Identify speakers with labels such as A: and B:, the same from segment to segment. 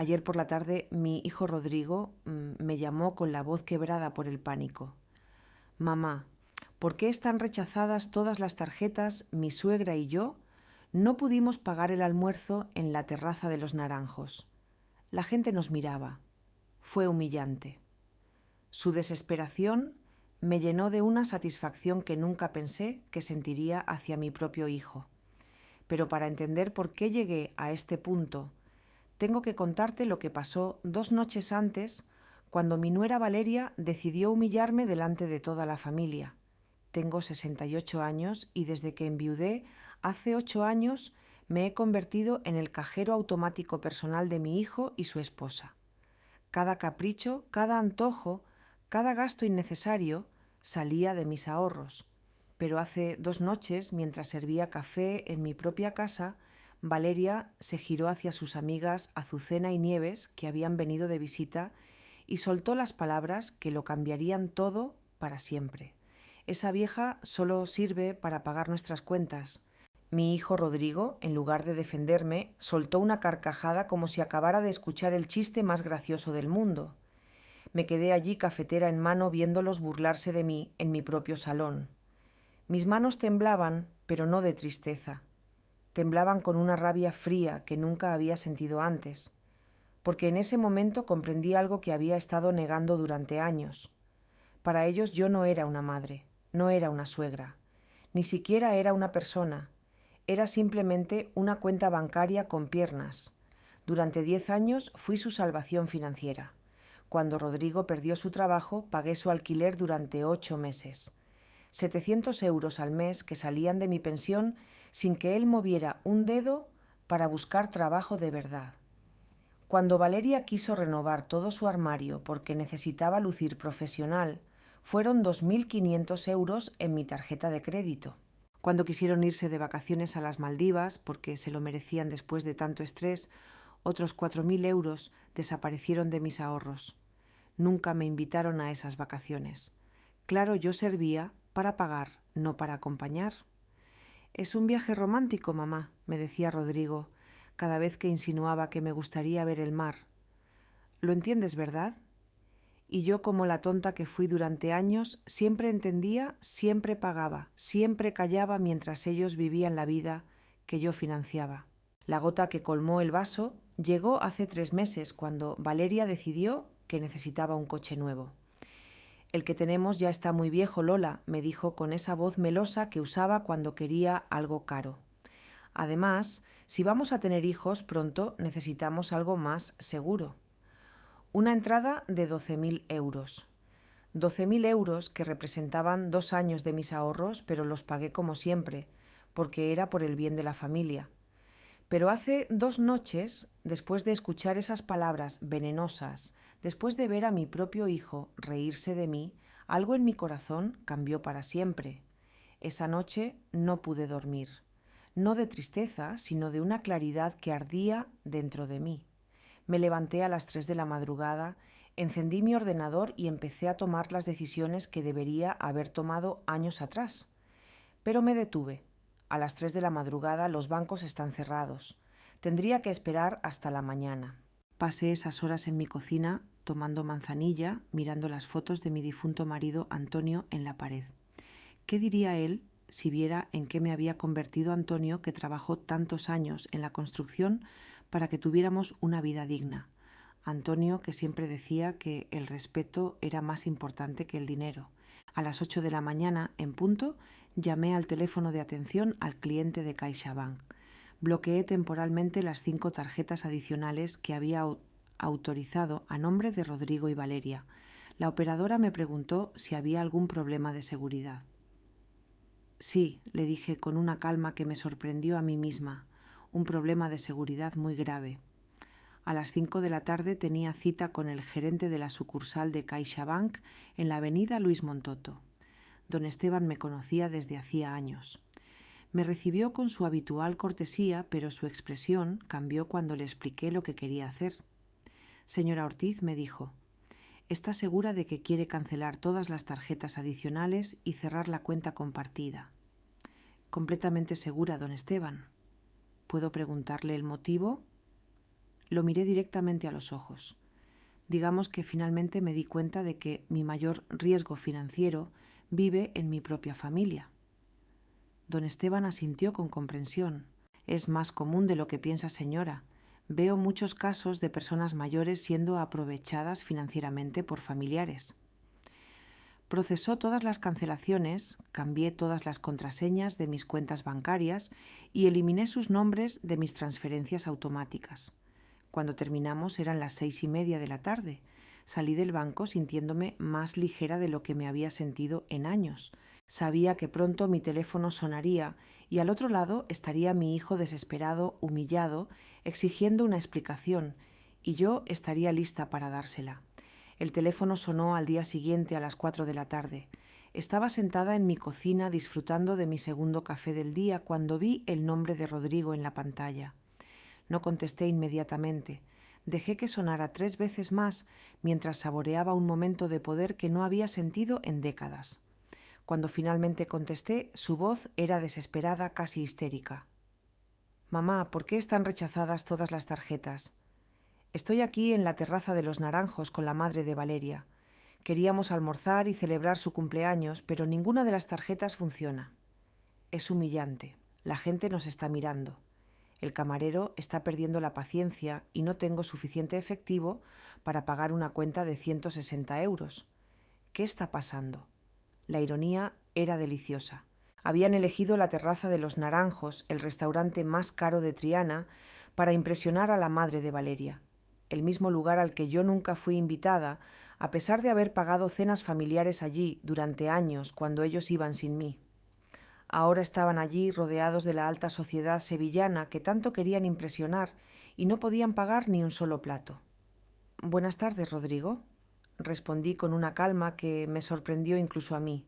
A: Ayer por la tarde mi hijo Rodrigo me llamó con la voz quebrada por el pánico. Mamá, ¿por qué están rechazadas todas las tarjetas? Mi suegra y yo no pudimos pagar el almuerzo en la terraza de los Naranjos. La gente nos miraba. Fue humillante. Su desesperación me llenó de una satisfacción que nunca pensé que sentiría hacia mi propio hijo. Pero para entender por qué llegué a este punto, tengo que contarte lo que pasó 2 noches antes, cuando mi nuera Valeria decidió humillarme delante de toda la familia. Tengo 68 años y desde que enviudé hace 8 años me he convertido en el cajero automático personal de mi hijo y su esposa. Cada capricho, cada antojo, cada gasto innecesario salía de mis ahorros. Pero hace 2 noches, mientras servía café en mi propia casa, Valeria se giró hacia sus amigas Azucena y Nieves, que habían venido de visita, y soltó las palabras que lo cambiarían todo para siempre. Esa vieja solo sirve para pagar nuestras cuentas. Mi hijo Rodrigo, en lugar de defenderme, soltó una carcajada como si acabara de escuchar el chiste más gracioso del mundo. Me quedé allí cafetera en mano viéndolos burlarse de mí en mi propio salón. Mis manos temblaban, pero no de tristeza. Temblaban con una rabia fría que nunca había sentido antes, porque en ese momento comprendí algo que había estado negando durante años. Para ellos yo no era una madre, no era una suegra, ni siquiera era una persona. Era simplemente una cuenta bancaria con piernas. Durante 10 años fui su salvación financiera. Cuando Rodrigo perdió su trabajo, pagué su alquiler durante 8 meses. 700 euros al mes que salían de mi pensión sin que él moviera un dedo para buscar trabajo de verdad. Cuando Valeria quiso renovar todo su armario porque necesitaba lucir profesional, fueron 2.500 euros en mi tarjeta de crédito. Cuando quisieron irse de vacaciones a las Maldivas, porque se lo merecían después de tanto estrés, otros 4.000 euros desaparecieron de mis ahorros. Nunca me invitaron a esas vacaciones. Claro, yo servía para pagar, no para acompañar. «Es un viaje romántico, mamá», me decía Rodrigo, cada vez que insinuaba que me gustaría ver el mar. «¿Lo entiendes, verdad?» Y yo, como la tonta que fui durante años, siempre entendía, siempre pagaba, siempre callaba mientras ellos vivían la vida que yo financiaba. La gota que colmó el vaso llegó hace 3 meses, cuando Valeria decidió que necesitaba un coche nuevo. «El que tenemos ya está muy viejo, Lola», me dijo con esa voz melosa que usaba cuando quería algo caro. Además, si vamos a tener hijos pronto, necesitamos algo más seguro. Una entrada de 12.000 euros. 12.000 euros que representaban 2 años de mis ahorros, pero los pagué como siempre, porque era por el bien de la familia. Pero hace 2 noches, después de escuchar esas palabras venenosas, después de ver a mi propio hijo reírse de mí, algo en mi corazón cambió para siempre. Esa noche no pude dormir, no de tristeza, sino de una claridad que ardía dentro de mí. Me levanté a las 3 de la madrugada, encendí mi ordenador y empecé a tomar las decisiones que debería haber tomado años atrás. Pero me detuve. A las 3 de la madrugada los bancos están cerrados. Tendría que esperar hasta la mañana. Pasé esas horas en mi cocina tomando manzanilla, mirando las fotos de mi difunto marido Antonio en la pared. ¿Qué diría él si viera en qué me había convertido Antonio, que trabajó tantos años en la construcción para que tuviéramos una vida digna? Antonio, que siempre decía que el respeto era más importante que el dinero. A las 8 de la mañana, en punto, llamé al teléfono de atención al cliente de CaixaBank. Bloqueé temporalmente las 5 tarjetas adicionales que había autorizado a nombre de Rodrigo y Valeria. La operadora me preguntó si había algún problema de seguridad. «Sí», le dije con una calma que me sorprendió a mí misma, «un problema de seguridad muy grave». A las 5 de la tarde tenía cita con el gerente de la sucursal de CaixaBank en la avenida Luis Montoto. Don Esteban me conocía desde hacía años. Me recibió con su habitual cortesía, pero su expresión cambió cuando le expliqué lo que quería hacer. «Señora Ortiz», me dijo, «¿está segura de que quiere cancelar todas las tarjetas adicionales y cerrar la cuenta compartida?» «Completamente segura, don Esteban». «¿Puedo preguntarle el motivo?» Lo miré directamente a los ojos. Digamos que finalmente me di cuenta de que mi mayor riesgo financiero vive en mi propia familia. Don Esteban asintió con comprensión. Es más común de lo que piensa, señora. Veo muchos casos de personas mayores siendo aprovechadas financieramente por familiares. Procesó todas las cancelaciones, cambié todas las contraseñas de mis cuentas bancarias y eliminé sus nombres de mis transferencias automáticas. Cuando terminamos eran las 6:30 de la tarde. Salí del banco sintiéndome más ligera de lo que me había sentido en años. Sabía que pronto mi teléfono sonaría y al otro lado estaría mi hijo desesperado, humillado, exigiendo una explicación, y yo estaría lista para dársela. El teléfono sonó al día siguiente a las 4 de la tarde. Estaba sentada en mi cocina disfrutando de mi segundo café del día cuando vi el nombre de Rodrigo en la pantalla. No contesté inmediatamente. Dejé que sonara 3 veces más mientras saboreaba un momento de poder que no había sentido en décadas. Cuando finalmente contesté, su voz era desesperada, casi histérica. «Mamá, ¿por qué están rechazadas todas las tarjetas? Estoy aquí en la terraza de Los Naranjos con la madre de Valeria. Queríamos almorzar y celebrar su cumpleaños, pero ninguna de las tarjetas funciona. Es humillante. La gente nos está mirando. El camarero está perdiendo la paciencia y no tengo suficiente efectivo para pagar una cuenta de 160 euros. ¿Qué está pasando?» La ironía era deliciosa. Habían elegido la terraza de Los Naranjos, el restaurante más caro de Triana, para impresionar a la madre de Valeria. El mismo lugar al que yo nunca fui invitada, a pesar de haber pagado cenas familiares allí durante años cuando ellos iban sin mí. Ahora estaban allí rodeados de la alta sociedad sevillana que tanto querían impresionar y no podían pagar ni un solo plato. «Buenas tardes, Rodrigo», respondí con una calma que me sorprendió incluso a mí.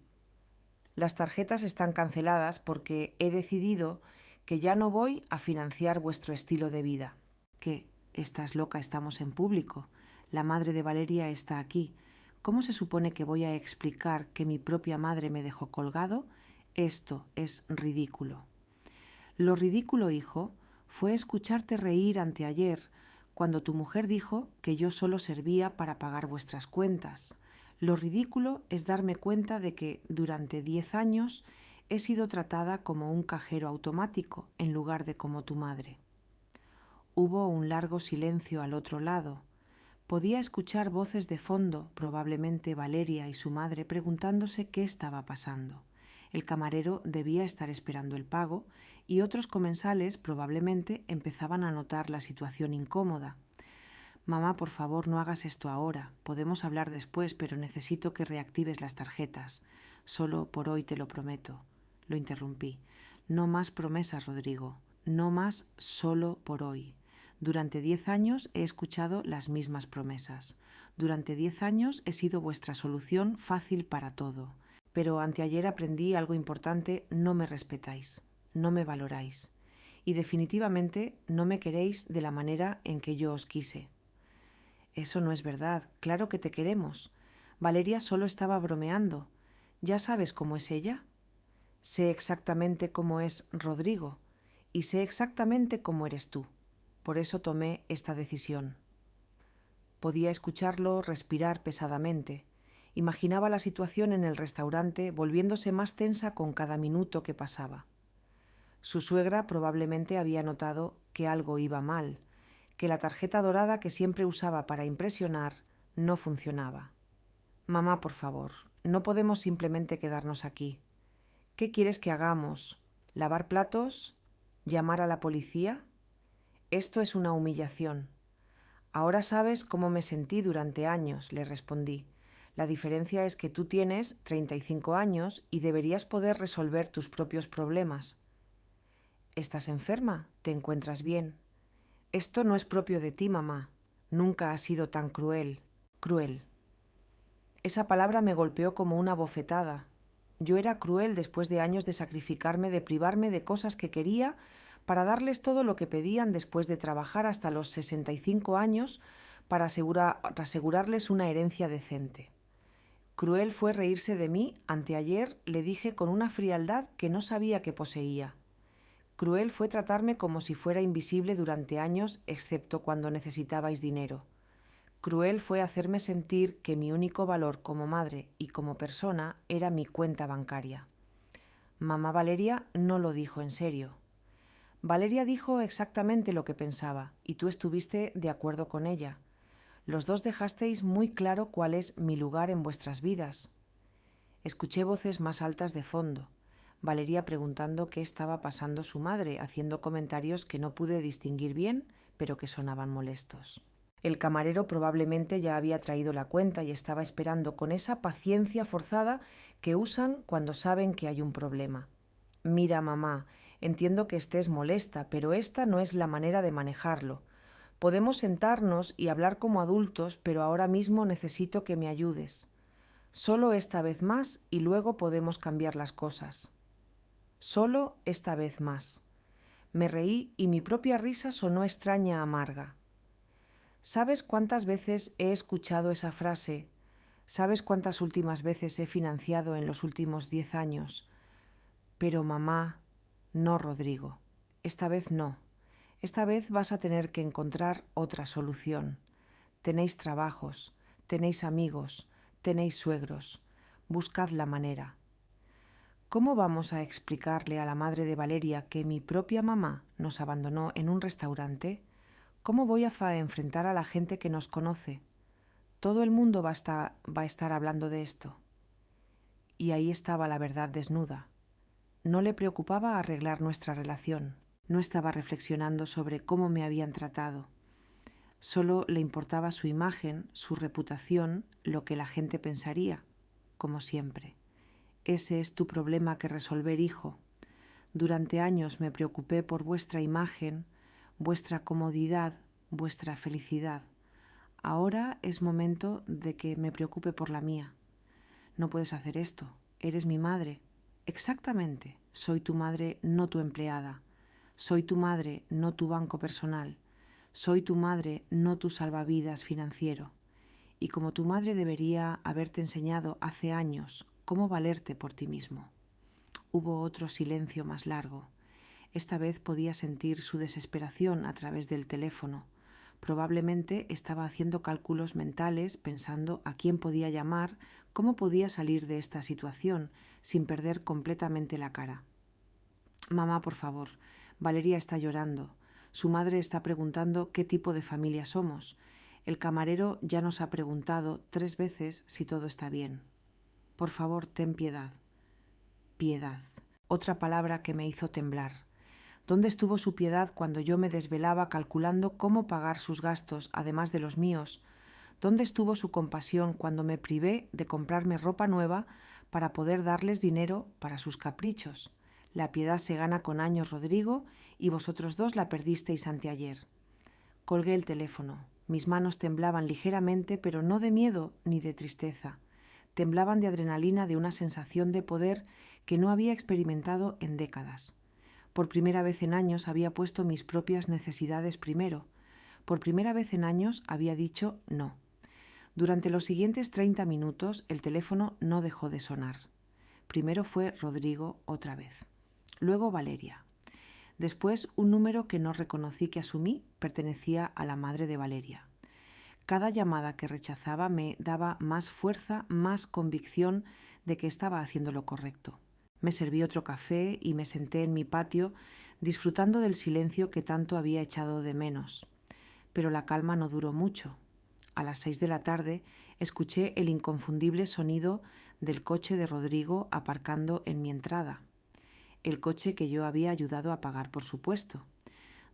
A: «Las tarjetas están canceladas porque he decidido que ya no voy a financiar vuestro estilo de vida». «¿Qué? Estás loca, estamos en público. La madre de Valeria está aquí. ¿Cómo se supone que voy a explicar que mi propia madre me dejó colgado? Esto es ridículo». «Lo ridículo, hijo, fue escucharte reír anteayer cuando tu mujer dijo que yo solo servía para pagar vuestras cuentas. Lo ridículo es darme cuenta de que durante 10 años he sido tratada como un cajero automático en lugar de como tu madre». Hubo un largo silencio al otro lado. Podía escuchar voces de fondo, probablemente Valeria y su madre, preguntándose qué estaba pasando. El camarero debía estar esperando el pago y otros comensales probablemente empezaban a notar la situación incómoda. «Mamá, por favor, no hagas esto ahora. Podemos hablar después, pero necesito que reactives las tarjetas. Solo por hoy te lo prometo». Lo interrumpí. «No más promesas, Rodrigo. No más solo por hoy. Durante 10 años he escuchado las mismas promesas. Durante 10 años he sido vuestra solución fácil para todo. Pero anteayer aprendí algo importante: no me respetáis, no me valoráis. Y definitivamente no me queréis de la manera en que yo os quise». «Eso no es verdad. Claro que te queremos. Valeria solo estaba bromeando. ¿Ya sabes cómo es ella?» «Sé exactamente cómo es Rodrigo y sé exactamente cómo eres tú. Por eso tomé esta decisión». Podía escucharlo respirar pesadamente. Imaginaba la situación en el restaurante volviéndose más tensa con cada minuto que pasaba. Su suegra probablemente había notado que algo iba mal, que la tarjeta dorada que siempre usaba para impresionar no funcionaba. «Mamá, por favor, no podemos simplemente quedarnos aquí. ¿Qué quieres que hagamos? ¿Lavar platos? ¿Llamar a la policía? Esto es una humillación». «Ahora sabes cómo me sentí durante años», le respondí. «La diferencia es que tú tienes 35 años y deberías poder resolver tus propios problemas». «¿Estás enferma? ¿Te encuentras bien?» «Esto no es propio de ti, mamá. Nunca has sido tan cruel. Cruel». Esa palabra me golpeó como una bofetada. Yo era cruel después de años de sacrificarme, de privarme de cosas que quería para darles todo lo que pedían después de trabajar hasta los 65 años para asegurarles una herencia decente. Cruel fue reírse de mí anteayer, le dije con una frialdad que no sabía que poseía. Cruel fue tratarme como si fuera invisible durante años, excepto cuando necesitabais dinero. Cruel fue hacerme sentir que mi único valor como madre y como persona era mi cuenta bancaria. Mamá Valeria no lo dijo en serio. Valeria dijo exactamente lo que pensaba y tú estuviste de acuerdo con ella. Los dos dejasteis muy claro cuál es mi lugar en vuestras vidas. Escuché voces más altas de fondo. Valeria preguntando qué estaba pasando su madre, haciendo comentarios que no pude distinguir bien, pero que sonaban molestos. El camarero probablemente ya había traído la cuenta y estaba esperando con esa paciencia forzada que usan cuando saben que hay un problema. Mira, mamá, entiendo que estés molesta, pero esta no es la manera de manejarlo. Podemos sentarnos y hablar como adultos, pero ahora mismo necesito que me ayudes. Solo esta vez más y luego podemos cambiar las cosas. Solo esta vez más. Me reí y mi propia risa sonó extraña, amarga. ¿Sabes cuántas veces he escuchado esa frase? ¿Sabes cuántas últimas veces he financiado en los últimos 10 años? Pero mamá, no, Rodrigo. Esta vez no. Esta vez vas a tener que encontrar otra solución. Tenéis trabajos, tenéis amigos, tenéis suegros. Buscad la manera. ¿Cómo vamos a explicarle a la madre de Valeria que mi propia mamá nos abandonó en un restaurante? ¿Cómo voy a enfrentar a la gente que nos conoce? Todo el mundo va a estar hablando de esto. Y ahí estaba la verdad desnuda. No le preocupaba arreglar nuestra relación. No estaba reflexionando sobre cómo me habían tratado. Solo le importaba su imagen, su reputación, lo que la gente pensaría, como siempre. Ese es tu problema que resolver, hijo. Durante años me preocupé por vuestra imagen, vuestra comodidad, vuestra felicidad. Ahora es momento de que me preocupe por la mía. No puedes hacer esto. Eres mi madre. Exactamente. Soy tu madre, no tu empleada. Soy tu madre, no tu banco personal. Soy tu madre, no tu salvavidas financiero. Y como tu madre debería haberte enseñado hace años cómo valerte por ti mismo. Hubo otro silencio más largo. Esta vez podía sentir su desesperación a través del teléfono. Probablemente estaba haciendo cálculos mentales, pensando a quién podía llamar, cómo podía salir de esta situación sin perder completamente la cara. Mamá, por favor, Valeria está llorando. Su madre está preguntando qué tipo de familia somos. El camarero ya nos ha preguntado 3 veces si todo está bien. Por favor, ten piedad. Piedad. Otra palabra que me hizo temblar. ¿Dónde estuvo su piedad cuando yo me desvelaba calculando cómo pagar sus gastos, además de los míos? ¿Dónde estuvo su compasión cuando me privé de comprarme ropa nueva para poder darles dinero para sus caprichos? La piedad se gana con años, Rodrigo, y vosotros dos la perdisteis anteayer. Colgué el teléfono. Mis manos temblaban ligeramente, pero no de miedo ni de tristeza. Temblaban de adrenalina, de una sensación de poder que no había experimentado en décadas. Por primera vez en años había puesto mis propias necesidades primero. Por primera vez en años había dicho no. Durante los siguientes 30 minutos el teléfono no dejó de sonar. Primero fue Rodrigo otra vez. Luego Valeria. Después un número que no reconocí, que asumí pertenecía a la madre de Valeria. Cada llamada que rechazaba me daba más fuerza, más convicción de que estaba haciendo lo correcto. Me serví otro café y me senté en mi patio disfrutando del silencio que tanto había echado de menos. Pero la calma no duró mucho. A las 6 de la tarde escuché el inconfundible sonido del coche de Rodrigo aparcando en mi entrada. El coche que yo había ayudado a pagar, por supuesto.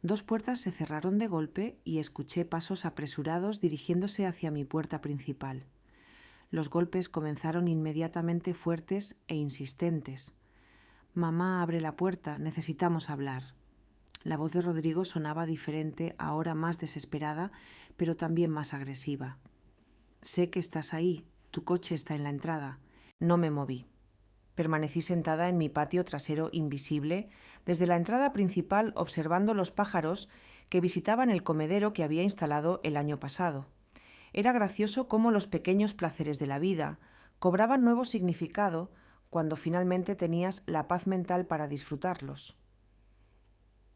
A: 2 puertas se cerraron de golpe y escuché pasos apresurados dirigiéndose hacia mi puerta principal. Los golpes comenzaron inmediatamente fuertes e insistentes. Mamá, abre la puerta, necesitamos hablar. La voz de Rodrigo sonaba diferente, ahora más desesperada, pero también más agresiva. Sé que estás ahí, tu coche está en la entrada. No me moví. Permanecí sentada en mi patio trasero invisible, desde la entrada principal observando los pájaros que visitaban el comedero que había instalado el año pasado. Era gracioso cómo los pequeños placeres de la vida cobraban nuevo significado cuando finalmente tenías la paz mental para disfrutarlos.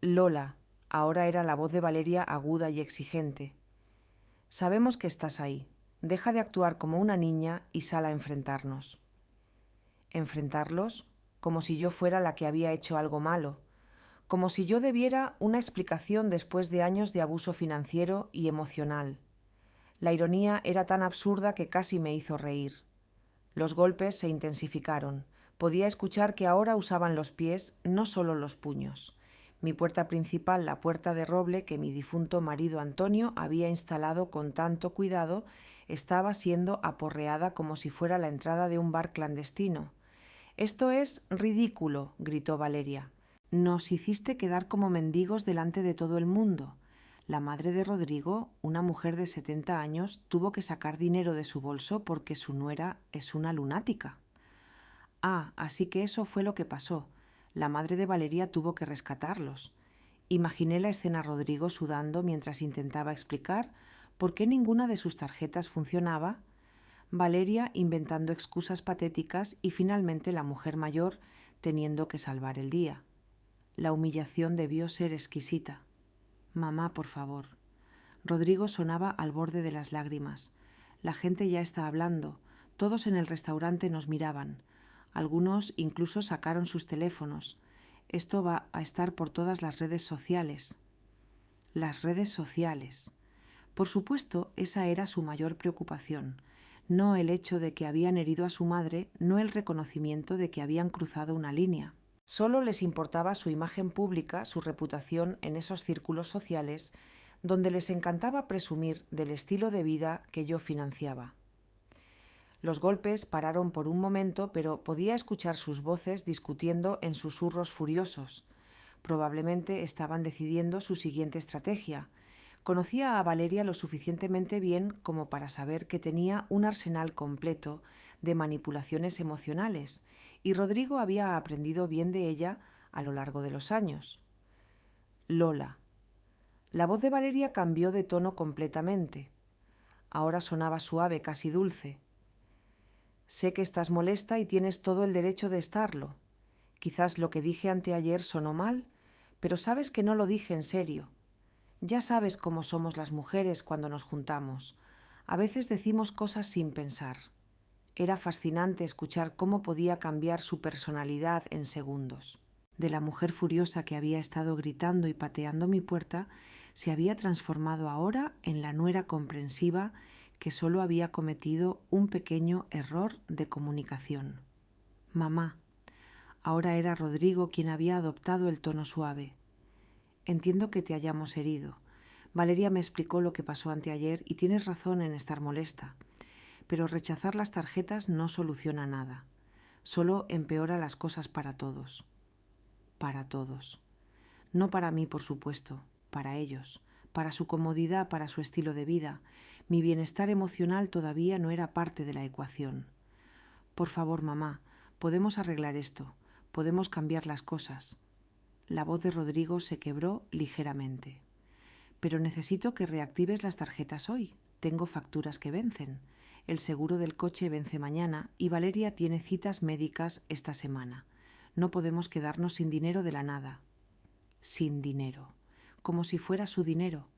A: Lola, ahora era la voz de Valeria aguda y exigente. Sabemos que estás ahí. Deja de actuar como una niña y sal a enfrentarnos. ¿Enfrentarlos? Como si yo fuera la que había hecho algo malo. Como si yo debiera una explicación después de años de abuso financiero y emocional. La ironía era tan absurda que casi me hizo reír. Los golpes se intensificaron. Podía escuchar que ahora usaban los pies, no solo los puños. Mi puerta principal, la puerta de roble que mi difunto marido Antonio había instalado con tanto cuidado, estaba siendo aporreada como si fuera la entrada de un bar clandestino. «Esto es ridículo», gritó Valeria. «Nos hiciste quedar como mendigos delante de todo el mundo». La madre de Rodrigo, una mujer de 70 años, tuvo que sacar dinero de su bolso porque su nuera es una lunática. Ah, así que eso fue lo que pasó. La madre de Valeria tuvo que rescatarlos. Imaginé la escena Rodrigo sudando mientras intentaba explicar por qué ninguna de sus tarjetas funcionaba, Valeria inventando excusas patéticas y finalmente la mujer mayor teniendo que salvar el día. La humillación debió ser exquisita. «Mamá, por favor». Rodrigo sonaba al borde de las lágrimas. La gente ya está hablando. Todos en el restaurante nos miraban. Algunos incluso sacaron sus teléfonos. Esto va a estar por todas las redes sociales. Las redes sociales. Por supuesto, esa era su mayor preocupación. No el hecho de que habían herido a su madre, no el reconocimiento de que habían cruzado una línea. Solo les importaba su imagen pública, su reputación en esos círculos sociales, donde les encantaba presumir del estilo de vida que yo financiaba. Los golpes pararon por un momento, pero podía escuchar sus voces discutiendo en susurros furiosos. Probablemente estaban decidiendo su siguiente estrategia. Conocía a Valeria lo suficientemente bien como para saber que tenía un arsenal completo de manipulaciones emocionales, y Rodrigo había aprendido bien de ella a lo largo de los años. Lola. La voz de Valeria cambió de tono completamente. Ahora sonaba suave, casi dulce. Sé que estás molesta y tienes todo el derecho de estarlo. Quizás lo que dije anteayer sonó mal, pero sabes que no lo dije en serio. Ya sabes cómo somos las mujeres cuando nos juntamos. A veces decimos cosas sin pensar. Era fascinante escuchar cómo podía cambiar su personalidad en segundos. De la mujer furiosa que había estado gritando y pateando mi puerta, se había transformado ahora en la nuera comprensiva que solo había cometido un pequeño error de comunicación. «Mamá». Ahora era Rodrigo quien había adoptado el tono suave. «Entiendo que te hayamos herido. Valeria me explicó lo que pasó anteayer y tienes razón en estar molesta. Pero rechazar las tarjetas no soluciona nada. Solo empeora las cosas para todos. Para todos. No para mí, por supuesto, para ellos, para su comodidad, para su estilo de vida. Mi bienestar emocional todavía no era parte de la ecuación. Por favor, mamá, podemos arreglar esto, podemos cambiar las cosas». La voz de Rodrigo se quebró ligeramente. «Pero necesito que reactives las tarjetas hoy. Tengo facturas que vencen. El seguro del coche vence mañana y Valeria tiene citas médicas esta semana. No podemos quedarnos sin dinero de la nada». Sin dinero. Como si fuera su dinero.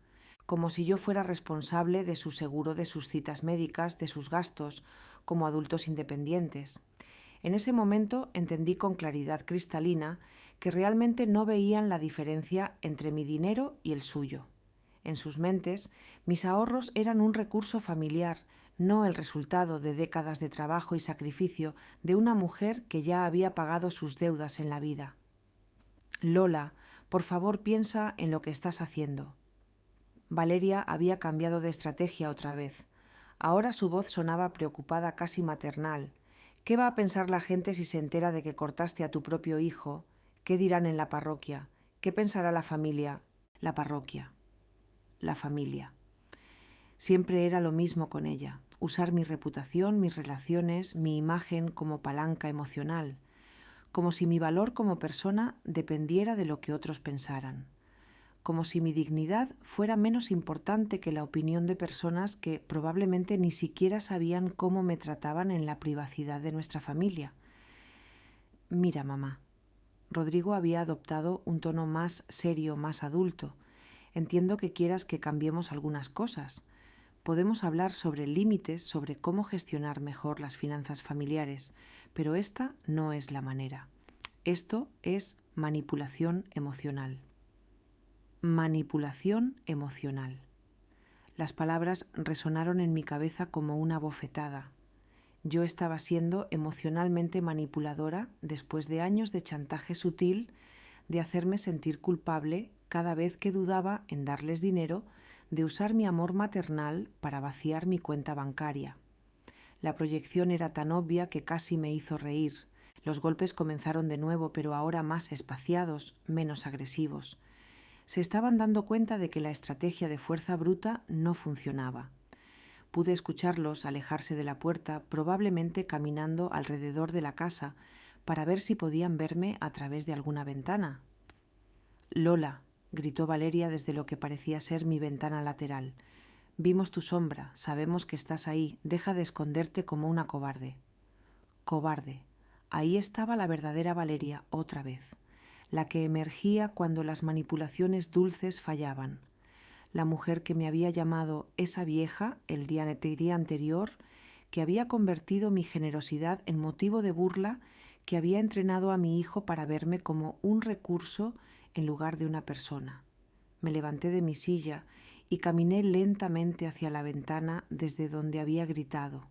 A: Como si yo fuera responsable de su seguro, de sus citas médicas, de sus gastos, como adultos independientes. En ese momento entendí con claridad cristalina que realmente no veían la diferencia entre mi dinero y el suyo. En sus mentes, mis ahorros eran un recurso familiar, no el resultado de décadas de trabajo y sacrificio de una mujer que ya había pagado sus deudas en la vida. «Lola, por favor, piensa en lo que estás haciendo». Valeria había cambiado de estrategia otra vez. Ahora su voz sonaba preocupada, casi maternal. «¿Qué va a pensar la gente si se entera de que cortaste a tu propio hijo? ¿Qué dirán en la parroquia? ¿Qué pensará la familia?» La parroquia. La familia. Siempre era lo mismo con ella. Usar mi reputación, mis relaciones, mi imagen como palanca emocional. Como si mi valor como persona dependiera de lo que otros pensaran. Como si mi dignidad fuera menos importante que la opinión de personas que probablemente ni siquiera sabían cómo me trataban en la privacidad de nuestra familia. «Mira, mamá». Rodrigo había adoptado un tono más serio, más adulto. Entiendo que quieras que cambiemos algunas cosas. Podemos hablar sobre límites, sobre cómo gestionar mejor las finanzas familiares, pero esta no es la manera. Esto es manipulación emocional. Manipulación emocional. Las palabras resonaron en mi cabeza como una bofetada. Yo estaba siendo emocionalmente manipuladora después de años de chantaje sutil, de hacerme sentir culpable cada vez que dudaba en darles dinero, de usar mi amor maternal para vaciar mi cuenta bancaria. La proyección era tan obvia que casi me hizo reír. Los golpes comenzaron de nuevo, pero ahora más espaciados, menos agresivos. Se estaban dando cuenta de que la estrategia de fuerza bruta no funcionaba. Pude escucharlos alejarse de la puerta, probablemente caminando alrededor de la casa, para ver si podían verme a través de alguna ventana. «Lola», gritó Valeria desde lo que parecía ser mi ventana lateral. «Vimos tu sombra, sabemos que estás ahí, deja de esconderte como una cobarde». Cobarde. Ahí estaba la verdadera Valeria otra vez, la que emergía cuando las manipulaciones dulces fallaban. La mujer que me había llamado esa vieja el día anterior, que había convertido mi generosidad en motivo de burla, que había entrenado a mi hijo para verme como un recurso en lugar de una persona. Me levanté de mi silla y caminé lentamente hacia la ventana desde donde había gritado.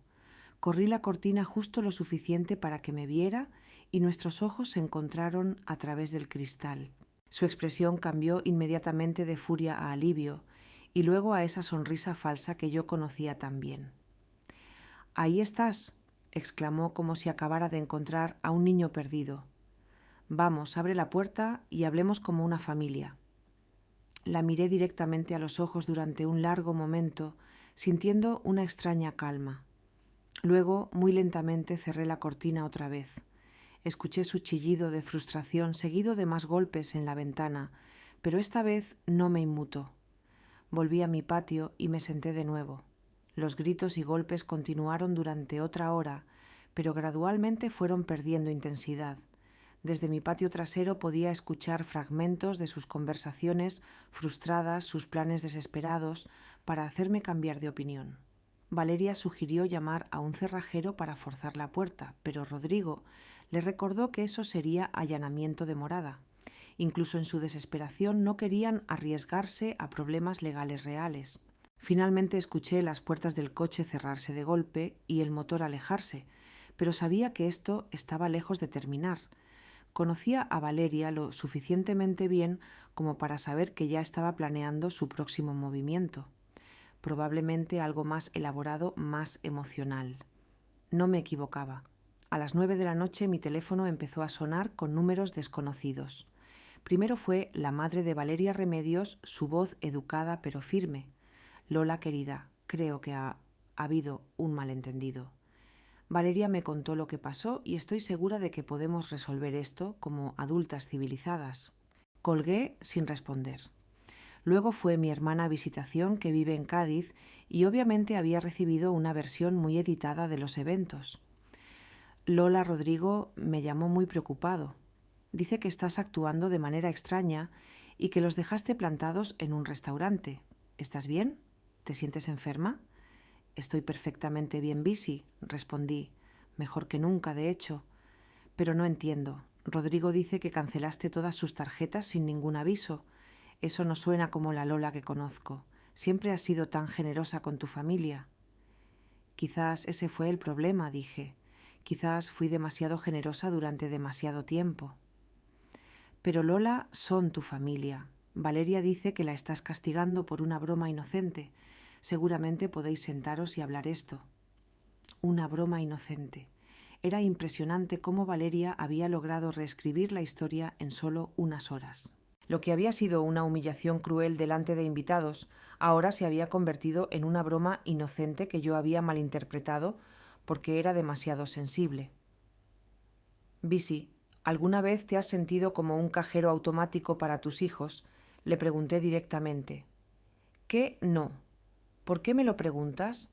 A: Corrí la cortina justo lo suficiente para que me viera y nuestros ojos se encontraron a través del cristal. Su expresión cambió inmediatamente de furia a alivio y luego a esa sonrisa falsa que yo conocía tan bien. «Ahí estás», exclamó como si acabara de encontrar a un niño perdido. «Vamos, abre la puerta y hablemos como una familia». La miré directamente a los ojos durante un largo momento, sintiendo una extraña calma. Luego, muy lentamente, cerré la cortina otra vez. Escuché su chillido de frustración seguido de más golpes en la ventana, pero esta vez no me inmutó. Volví a mi patio y me senté de nuevo. Los gritos y golpes continuaron durante otra hora, pero gradualmente fueron perdiendo intensidad. Desde mi patio trasero podía escuchar fragmentos de sus conversaciones frustradas, sus planes desesperados, para hacerme cambiar de opinión. Valeria sugirió llamar a un cerrajero para forzar la puerta, pero Rodrigo le recordó que eso sería allanamiento de morada. Incluso en su desesperación no querían arriesgarse a problemas legales reales. Finalmente escuché las puertas del coche cerrarse de golpe y el motor alejarse, pero sabía que esto estaba lejos de terminar. Conocía a Valeria lo suficientemente bien como para saber que ya estaba planeando su próximo movimiento. Probablemente algo más elaborado, más emocional. No me equivocaba. A las 9 de la noche mi teléfono empezó a sonar con números desconocidos. Primero fue la madre de Valeria Remedios, su voz educada pero firme. «Lola, querida, creo que ha habido un malentendido. Valeria me contó lo que pasó y estoy segura de que podemos resolver esto como adultas civilizadas». Colgué sin responder. Luego fue mi hermana Visitación, que vive en Cádiz, y obviamente había recibido una versión muy editada de los eventos. «Lola, Rodrigo me llamó muy preocupado. Dice que estás actuando de manera extraña y que los dejaste plantados en un restaurante. ¿Estás bien? ¿Te sientes enferma?» «Estoy perfectamente bien, Visi», respondí. «Mejor que nunca, de hecho. Pero no entiendo. Rodrigo dice que cancelaste todas sus tarjetas sin ningún aviso. Eso no suena como la Lola que conozco. Siempre has sido tan generosa con tu familia». «Quizás ese fue el problema», dije. «Quizás fui demasiado generosa durante demasiado tiempo». «Pero Lola son tu familia. Valeria dice que la estás castigando por una broma inocente. Seguramente podéis sentaros y hablar esto». Una broma inocente. Era impresionante cómo Valeria había logrado reescribir la historia en solo unas horas. Lo que había sido una humillación cruel delante de invitados, ahora se había convertido en una broma inocente que yo había malinterpretado porque era demasiado sensible. «Visi, ¿alguna vez te has sentido como un cajero automático para tus hijos?», le pregunté directamente. «¿Qué no? ¿Por qué me lo preguntas?».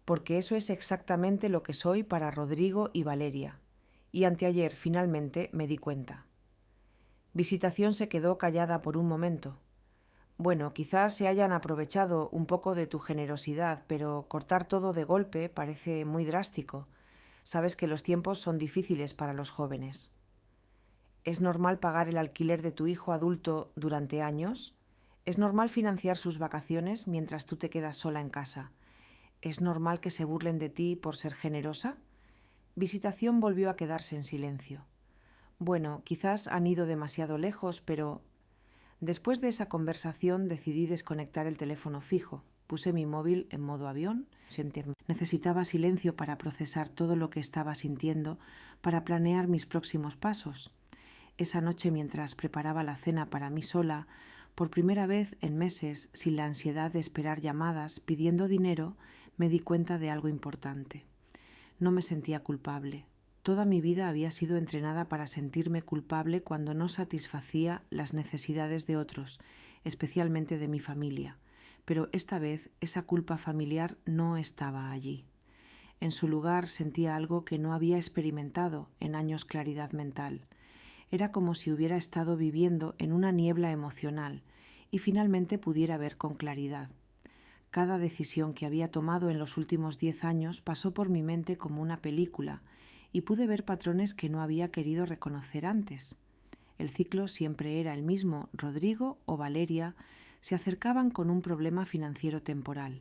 A: «Porque eso es exactamente lo que soy para Rodrigo y Valeria. Y anteayer finalmente me di cuenta». Visitación se quedó callada por un momento. Bueno, quizás se hayan aprovechado un poco de tu generosidad, pero cortar todo de golpe parece muy drástico. Sabes que los tiempos son difíciles para los jóvenes. ¿Es normal pagar el alquiler de tu hijo adulto durante años? ¿Es normal financiar sus vacaciones mientras tú te quedas sola en casa? ¿Es normal que se burlen de ti por ser generosa? Visitación volvió a quedarse en silencio. Bueno, quizás han ido demasiado lejos, pero... Después de esa conversación decidí desconectar el teléfono fijo. Puse mi móvil en modo avión. Necesitaba silencio para procesar todo lo que estaba sintiendo, para planear mis próximos pasos. Esa noche, mientras preparaba la cena para mí sola, por primera vez en meses, sin la ansiedad de esperar llamadas pidiendo dinero, me di cuenta de algo importante. No me sentía culpable. Toda mi vida había sido entrenada para sentirme culpable cuando no satisfacía las necesidades de otros, especialmente de mi familia. Pero esta vez esa culpa familiar no estaba allí. En su lugar sentía algo que no había experimentado en años claridad mental. Era como si hubiera estado viviendo en una niebla emocional y finalmente pudiera ver con claridad. Cada decisión que había tomado en los últimos 10 años pasó por mi mente como una película y pude ver patrones que no había querido reconocer antes. El ciclo siempre era el mismo. Rodrigo o Valeria se acercaban con un problema financiero temporal.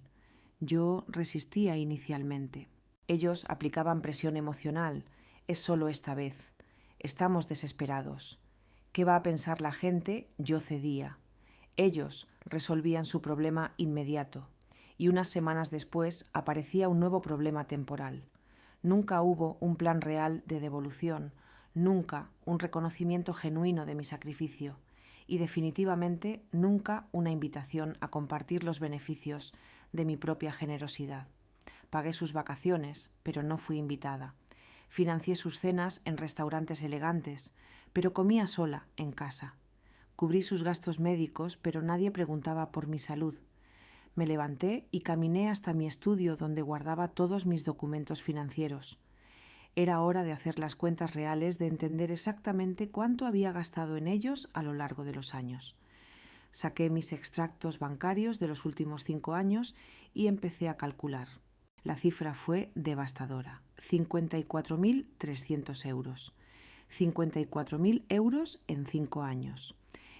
A: Yo resistía inicialmente. Ellos aplicaban presión emocional. Es solo esta vez. Estamos desesperados. ¿Qué va a pensar la gente? Yo cedía. Ellos resolvían su problema inmediato y unas semanas después aparecía un nuevo problema temporal. Nunca hubo un plan real de devolución, nunca un reconocimiento genuino de mi sacrificio y definitivamente nunca una invitación a compartir los beneficios de mi propia generosidad. Pagué sus vacaciones, pero no fui invitada. Financié sus cenas en restaurantes elegantes, pero comía sola en casa. Cubrí sus gastos médicos, pero nadie preguntaba por mi salud. Me levanté y caminé hasta mi estudio donde guardaba todos mis documentos financieros. Era hora de hacer las cuentas reales, de entender exactamente cuánto había gastado en ellos a lo largo de los años. Saqué mis extractos bancarios de los últimos 5 años y empecé a calcular. La cifra fue devastadora: 54.300 euros. 54.000 euros en 5 años.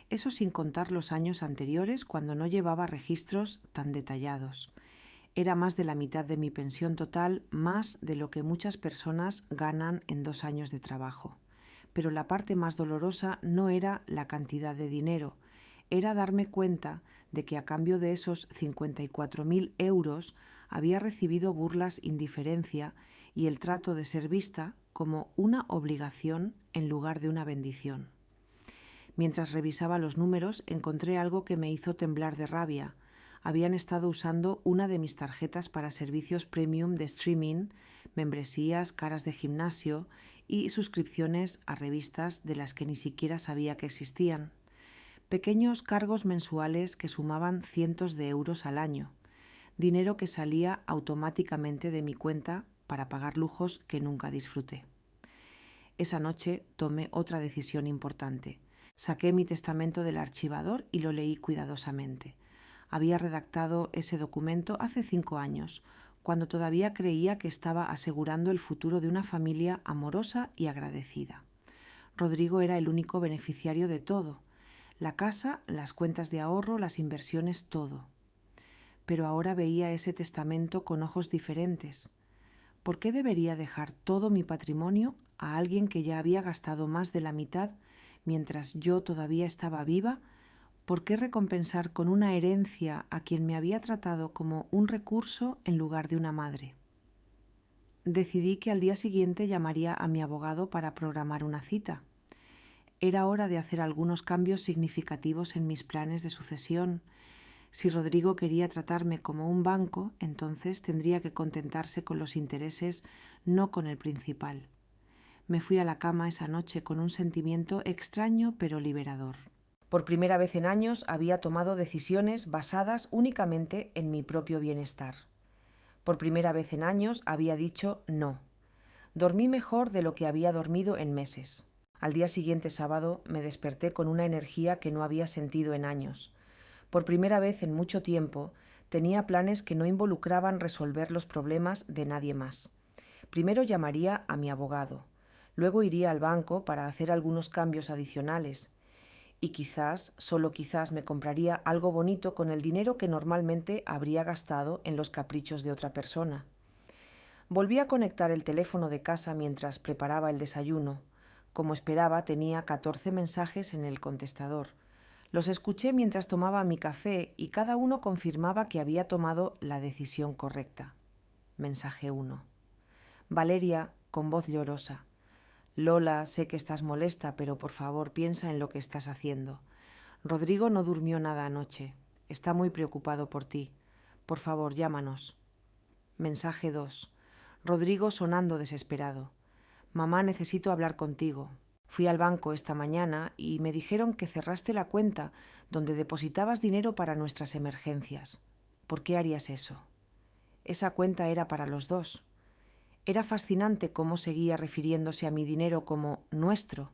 A: Eso sin contar los años anteriores, cuando no llevaba registros tan detallados. Era más de la mitad de mi pensión total, más de lo que muchas personas ganan en 2 años de trabajo. Pero la parte más dolorosa no era la cantidad de dinero, era darme cuenta de que a cambio de esos 54.000 euros había recibido burlas, indiferencia y el trato de ser vista como una obligación en lugar de una bendición. Mientras revisaba los números, encontré algo que me hizo temblar de rabia. Habían estado usando una de mis tarjetas para servicios premium de streaming, membresías, caras de gimnasio y suscripciones a revistas de las que ni siquiera sabía que existían. Pequeños cargos mensuales que sumaban cientos de euros al año. Dinero que salía automáticamente de mi cuenta para pagar lujos que nunca disfruté. Esa noche tomé otra decisión importante. Saqué mi testamento del archivador y lo leí cuidadosamente. Había redactado ese documento hace 5 años, cuando todavía creía que estaba asegurando el futuro de una familia amorosa y agradecida. Rodrigo era el único beneficiario de todo: la casa, las cuentas de ahorro, las inversiones, todo. Pero ahora veía ese testamento con ojos diferentes. ¿Por qué debería dejar todo mi patrimonio a alguien que ya había gastado más de la mitad mientras yo todavía estaba viva? ¿Por qué recompensar con una herencia a quien me había tratado como un recurso en lugar de una madre? Decidí que al día siguiente llamaría a mi abogado para programar una cita. Era hora de hacer algunos cambios significativos en mis planes de sucesión. Si Rodrigo quería tratarme como un banco, entonces tendría que contentarse con los intereses, no con el principal. Me fui a la cama esa noche con un sentimiento extraño pero liberador. Por primera vez en años había tomado decisiones basadas únicamente en mi propio bienestar. Por primera vez en años había dicho no. Dormí mejor de lo que había dormido en meses. Al día siguiente, sábado, me desperté con una energía que no había sentido en años. Por primera vez en mucho tiempo, tenía planes que no involucraban resolver los problemas de nadie más. Primero llamaría a mi abogado, luego iría al banco para hacer algunos cambios adicionales y quizás, solo quizás, me compraría algo bonito con el dinero que normalmente habría gastado en los caprichos de otra persona. Volví a conectar el teléfono de casa mientras preparaba el desayuno. Como esperaba, tenía 14 mensajes en el contestador. Los escuché mientras tomaba mi café y cada uno confirmaba que había tomado la decisión correcta. Mensaje 1. Valeria, con voz llorosa. Lola, sé que estás molesta, pero por favor piensa en lo que estás haciendo. Rodrigo no durmió nada anoche. Está muy preocupado por ti. Por favor, llámanos. Mensaje 2. Rodrigo sonando desesperado. Mamá, necesito hablar contigo. Fui al banco esta mañana y me dijeron que cerraste la cuenta donde depositabas dinero para nuestras emergencias. ¿Por qué harías eso? Esa cuenta era para los dos. Era fascinante cómo seguía refiriéndose a mi dinero como nuestro.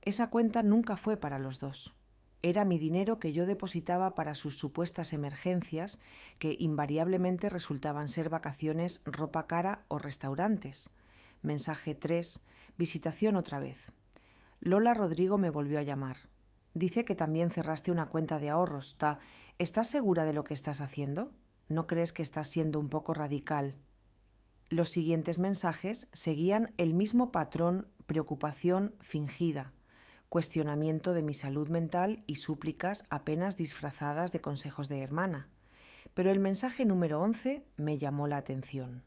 A: Esa cuenta nunca fue para los dos. Era mi dinero que yo depositaba para sus supuestas emergencias, que invariablemente resultaban ser vacaciones, ropa cara o restaurantes. Mensaje 3. Visitación otra vez. Lola Rodrigo me volvió a llamar. Dice que también cerraste una cuenta de ahorros. ¿Estás segura de lo que estás haciendo? ¿No crees que estás siendo un poco radical? Los siguientes mensajes seguían el mismo patrón: preocupación fingida, cuestionamiento de mi salud mental y súplicas apenas disfrazadas de consejos de hermana. Pero el mensaje número 11 me llamó la atención.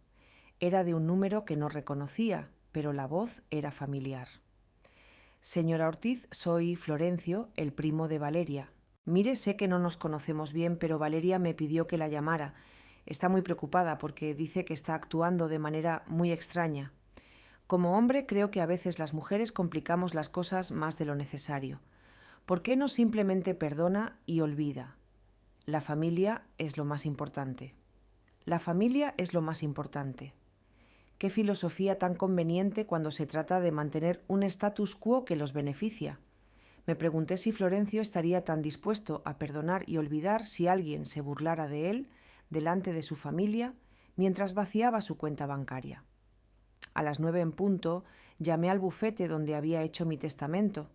A: Era de un número que no reconocía, pero la voz era familiar. Señora Ortiz, soy Florencio, el primo de Valeria. Mire, sé que no nos conocemos bien, pero Valeria me pidió que la llamara. Está muy preocupada porque dice que está actuando de manera muy extraña. Como hombre, creo que a veces las mujeres complicamos las cosas más de lo necesario. ¿Por qué no simplemente perdona y olvida? La familia es lo más importante. La familia es lo más importante. Qué filosofía tan conveniente cuando se trata de mantener un status quo que los beneficia. Me pregunté si Florencio estaría tan dispuesto a perdonar y olvidar si alguien se burlara de él delante de su familia mientras vaciaba su cuenta bancaria. A las 9 en punto llamé al bufete donde había hecho mi testamento.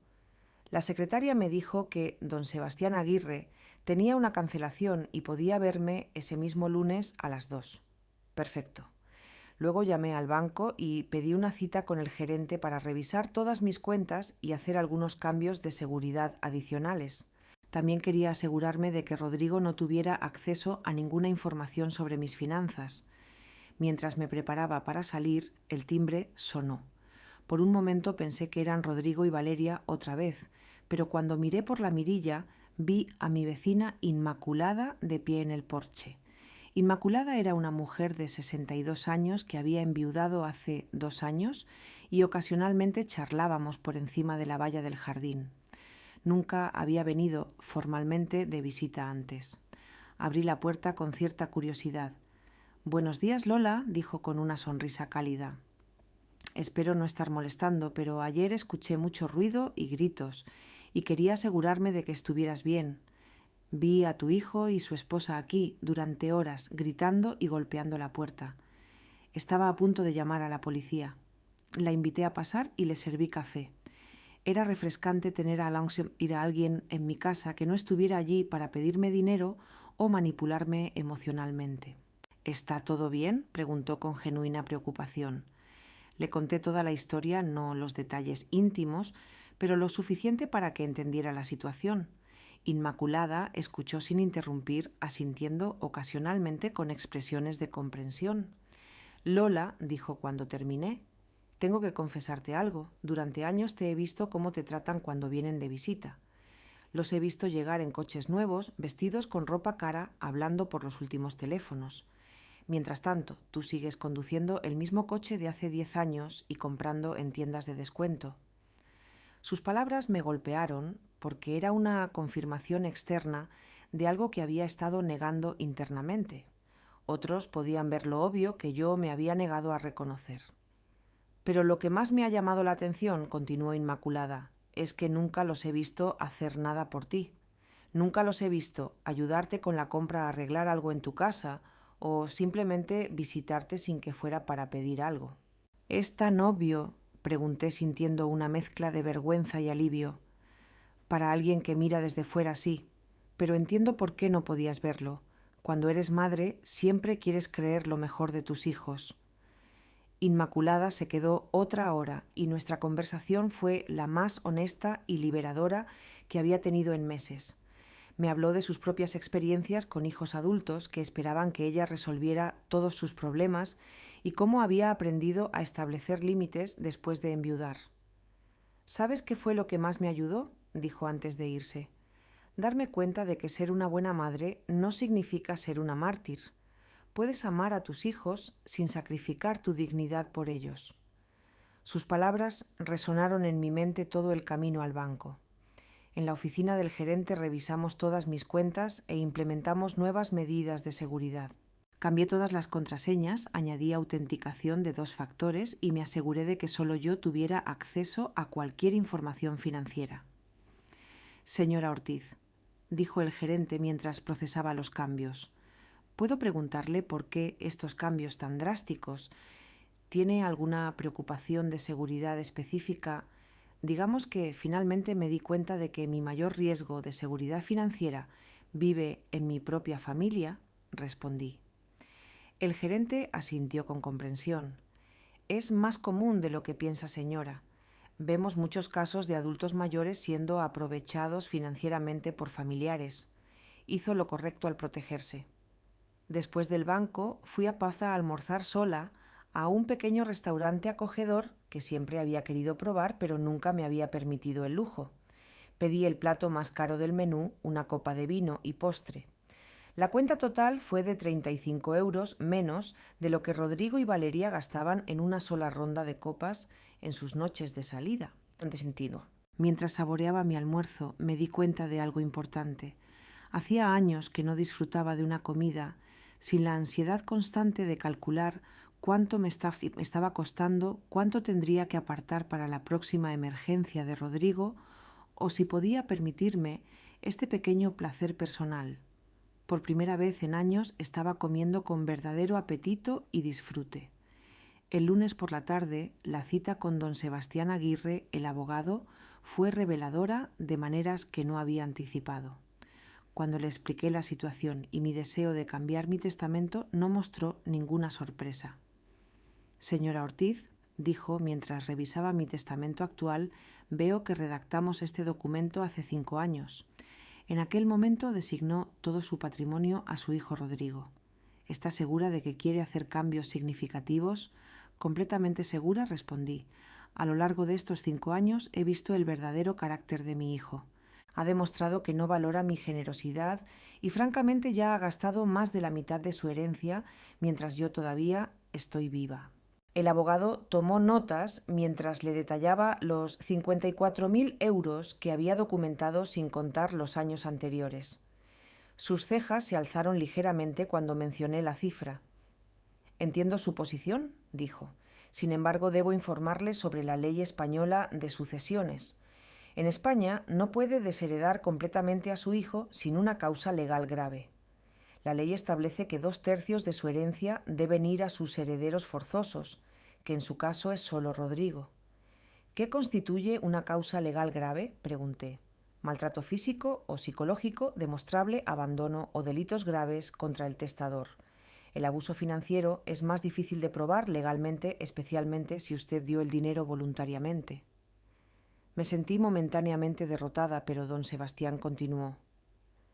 A: La secretaria me dijo que don Sebastián Aguirre tenía una cancelación y podía verme ese mismo lunes a las 2. Perfecto. Luego llamé al banco y pedí una cita con el gerente para revisar todas mis cuentas y hacer algunos cambios de seguridad adicionales. También quería asegurarme de que Rodrigo no tuviera acceso a ninguna información sobre mis finanzas. Mientras me preparaba para salir, el timbre sonó. Por un momento pensé que eran Rodrigo y Valeria otra vez, pero cuando miré por la mirilla vi a mi vecina Inmaculada de pie en el porche. Inmaculada era una mujer de 62 años que había enviudado hace 2 años y ocasionalmente charlábamos por encima de la valla del jardín. Nunca había venido formalmente de visita antes. Abrí la puerta con cierta curiosidad. «Buenos días, Lola», dijo con una sonrisa cálida. «Espero no estar molestando, pero ayer escuché mucho ruido y gritos y quería asegurarme de que estuvieras bien. Vi a tu hijo y su esposa aquí durante horas, gritando y golpeando la puerta. Estaba a punto de llamar a la policía. La invité a pasar y le serví café. Era refrescante tener a alguien en mi casa que no estuviera allí para pedirme dinero o manipularme emocionalmente». «¿Está todo bien?», preguntó con genuina preocupación. Le conté toda la historia, no los detalles íntimos, pero lo suficiente para que entendiera la situación. Inmaculada escuchó sin interrumpir, asintiendo ocasionalmente con expresiones de comprensión. «Lola», dijo cuando terminé, «tengo que confesarte algo. Durante años te he visto cómo te tratan cuando vienen de visita. Los he visto llegar en coches nuevos, vestidos con ropa cara, hablando por los últimos teléfonos. Mientras tanto, tú sigues conduciendo el mismo coche de hace 10 años y comprando en tiendas de descuento». Sus palabras me golpearon porque era una confirmación externa de algo que había estado negando internamente. Otros podían ver lo obvio que yo me había negado a reconocer. Pero lo que más me ha llamado la atención, continuó Inmaculada, es que nunca los he visto hacer nada por ti. Nunca los he visto ayudarte con la compra a arreglar algo en tu casa o simplemente visitarte sin que fuera para pedir algo. ¿Es tan obvio? Pregunté sintiendo una mezcla de vergüenza y alivio. Para alguien que mira desde fuera sí, pero entiendo por qué no podías verlo. Cuando eres madre siempre quieres creer lo mejor de tus hijos. Inmaculada se quedó otra hora y nuestra conversación fue la más honesta y liberadora que había tenido en meses. Me habló de sus propias experiencias con hijos adultos que esperaban que ella resolviera todos sus problemas y cómo había aprendido a establecer límites después de enviudar. ¿Sabes qué fue lo que más me ayudó?, dijo antes de irse. Darme cuenta de que ser una buena madre no significa ser una mártir. Puedes amar a tus hijos sin sacrificar tu dignidad por ellos. Sus palabras resonaron en mi mente todo el camino al banco. En la oficina del gerente revisamos todas mis cuentas e implementamos nuevas medidas de seguridad. Cambié todas las contraseñas, añadí autenticación de 2 factores y me aseguré de que solo yo tuviera acceso a cualquier información financiera. Señora Ortiz, dijo el gerente mientras procesaba los cambios, ¿puedo preguntarle por qué estos cambios tan drásticos? ¿Tiene alguna preocupación de seguridad específica? Digamos que finalmente me di cuenta de que mi mayor riesgo de seguridad financiera vive en mi propia familia, respondí. El gerente asintió con comprensión. Es más común de lo que piensa, señora. Vemos muchos casos de adultos mayores siendo aprovechados financieramente por familiares. Hizo lo correcto al protegerse. Después del banco, fui a Paz a almorzar sola a un pequeño restaurante acogedor que siempre había querido probar, pero nunca me había permitido el lujo. Pedí el plato más caro del menú, una copa de vino y postre. La cuenta total fue de 35 euros menos de lo que Rodrigo y Valeria gastaban en una sola ronda de copas en sus noches de salida. ¿En qué sentido? Mientras saboreaba mi almuerzo, me di cuenta de algo importante. Hacía años que no disfrutaba de una comida sin la ansiedad constante de calcular cuánto me estaba costando, cuánto tendría que apartar para la próxima emergencia de Rodrigo, o si podía permitirme este pequeño placer personal. Por primera vez en años estaba comiendo con verdadero apetito y disfrute. El lunes por la tarde, la cita con don Sebastián Aguirre, el abogado, fue reveladora de maneras que no había anticipado. Cuando le expliqué la situación y mi deseo de cambiar mi testamento, no mostró ninguna sorpresa. Señora Ortiz, dijo mientras revisaba mi testamento actual, veo que redactamos este documento hace 5 años. En aquel momento designó todo su patrimonio a su hijo Rodrigo. ¿Está segura de que quiere hacer cambios significativos? Completamente segura, respondí. A lo largo de estos 5 años he visto el verdadero carácter de mi hijo. Ha demostrado que no valora mi generosidad y francamente ya ha gastado más de la mitad de su herencia mientras yo todavía estoy viva. El abogado tomó notas mientras le detallaba los 54.000 euros que había documentado sin contar los años anteriores. Sus cejas se alzaron ligeramente cuando mencioné la cifra. «Entiendo su posición», dijo. «Sin embargo, debo informarle sobre la ley española de sucesiones. En España no puede desheredar completamente a su hijo sin una causa legal grave. La ley establece que 2/3 de su herencia deben ir a sus herederos forzosos, que en su caso es solo Rodrigo. ¿Qué constituye una causa legal grave?», pregunté. «Maltrato físico o psicológico demostrable, abandono o delitos graves contra el testador. El abuso financiero es más difícil de probar legalmente, especialmente si usted dio el dinero voluntariamente». Me sentí momentáneamente derrotada, pero don Sebastián continuó.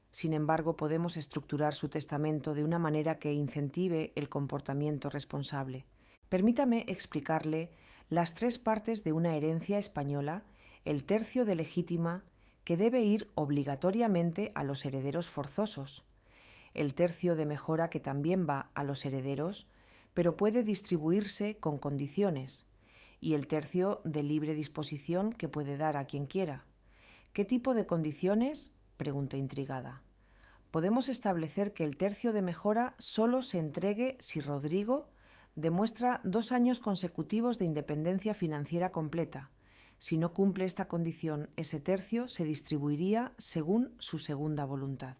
A: «Sin embargo, podemos estructurar su testamento de una manera que incentive el comportamiento responsable. Permítame explicarle las 3 partes de una herencia española, el tercio de legítima, que debe ir obligatoriamente a los herederos forzosos, el tercio de mejora que también va a los herederos, pero puede distribuirse con condiciones, y el tercio de libre disposición que puede dar a quien quiera. ¿Qué tipo de condiciones?», pregunté intrigada. «Podemos establecer que el tercio de mejora solo se entregue si Rodrigo Demuestra 2 años consecutivos de independencia financiera completa. Si no cumple esta condición, ese tercio se distribuiría según su segunda voluntad.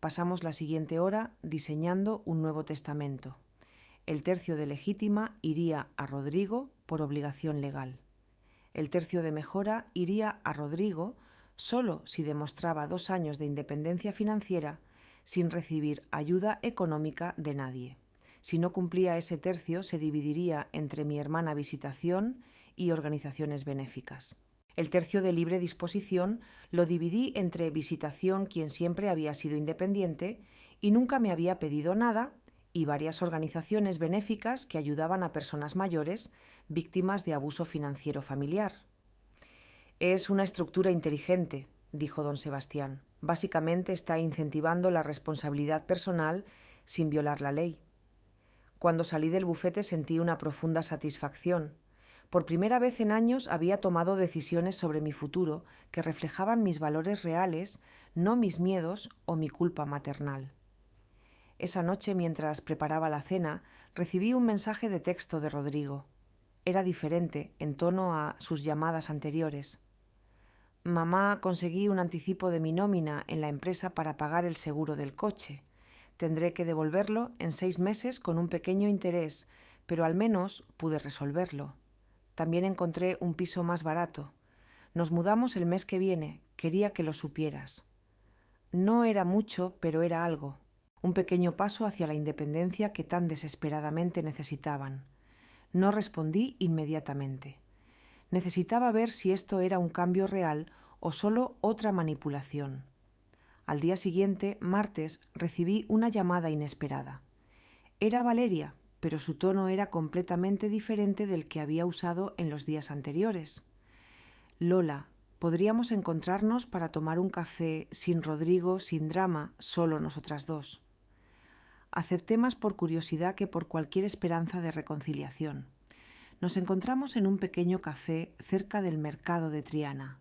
A: Pasamos la siguiente hora diseñando un nuevo testamento. El tercio de legítima iría a Rodrigo por obligación legal. El tercio de mejora iría a Rodrigo solo si demostraba 2 años de independencia financiera sin recibir ayuda económica de nadie. Si no cumplía ese tercio, se dividiría entre mi hermana Visitación y organizaciones benéficas. El tercio de libre disposición lo dividí entre Visitación, quien siempre había sido independiente y nunca me había pedido nada, y varias organizaciones benéficas que ayudaban a personas mayores víctimas de abuso financiero familiar. Es una estructura inteligente, dijo don Sebastián. Básicamente está incentivando la responsabilidad personal sin violar la ley. Cuando salí del bufete sentí una profunda satisfacción. Por primera vez en años había tomado decisiones sobre mi futuro que reflejaban mis valores reales, no mis miedos o mi culpa maternal. Esa noche, mientras preparaba la cena, recibí un mensaje de texto de Rodrigo. Era diferente en tono a sus llamadas anteriores. Mamá, conseguí un anticipo de mi nómina en la empresa para pagar el seguro del coche. Tendré que devolverlo en 6 meses con un pequeño interés, pero al menos pude resolverlo. También encontré un piso más barato. Nos mudamos el mes que viene. Quería que lo supieras. No era mucho, pero era algo. Un pequeño paso hacia la independencia que tan desesperadamente necesitaban. No respondí inmediatamente. Necesitaba ver si esto era un cambio real o solo otra manipulación. Al día siguiente, martes, recibí una llamada inesperada. Era Valeria, pero su tono era completamente diferente del que había usado en los días anteriores. Lola, ¿podríamos encontrarnos para tomar un café sin Rodrigo, sin drama, solo nosotras dos? Acepté más por curiosidad que por cualquier esperanza de reconciliación. Nos encontramos en un pequeño café cerca del mercado de Triana.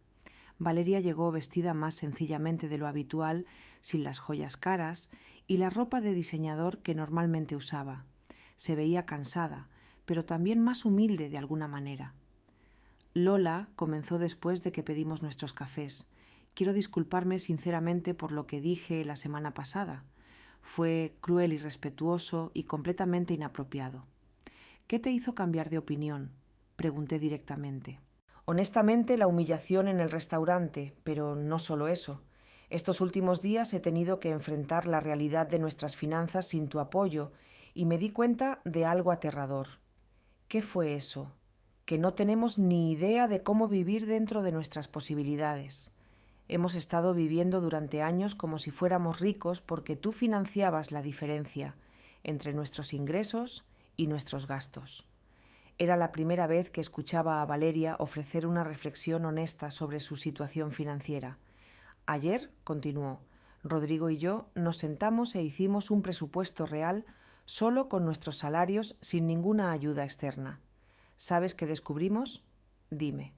A: Valeria llegó vestida más sencillamente de lo habitual, sin las joyas caras y la ropa de diseñador que normalmente usaba. Se veía cansada, pero también más humilde de alguna manera. Lola comenzó después de que pedimos nuestros cafés. Quiero disculparme sinceramente por lo que dije la semana pasada. Fue cruel, irrespetuoso y completamente inapropiado. ¿Qué te hizo cambiar de opinión?, pregunté directamente. Honestamente, la humillación en el restaurante, pero no solo eso. Estos últimos días he tenido que enfrentar la realidad de nuestras finanzas sin tu apoyo y me di cuenta de algo aterrador. ¿Qué fue eso? Que no tenemos ni idea de cómo vivir dentro de nuestras posibilidades. Hemos estado viviendo durante años como si fuéramos ricos porque tú financiabas la diferencia entre nuestros ingresos y nuestros gastos. Era la primera vez que escuchaba a Valeria ofrecer una reflexión honesta sobre su situación financiera. Ayer, continuó, Rodrigo y yo nos sentamos e hicimos un presupuesto real solo con nuestros salarios sin ninguna ayuda externa. ¿Sabes qué descubrimos? Dime.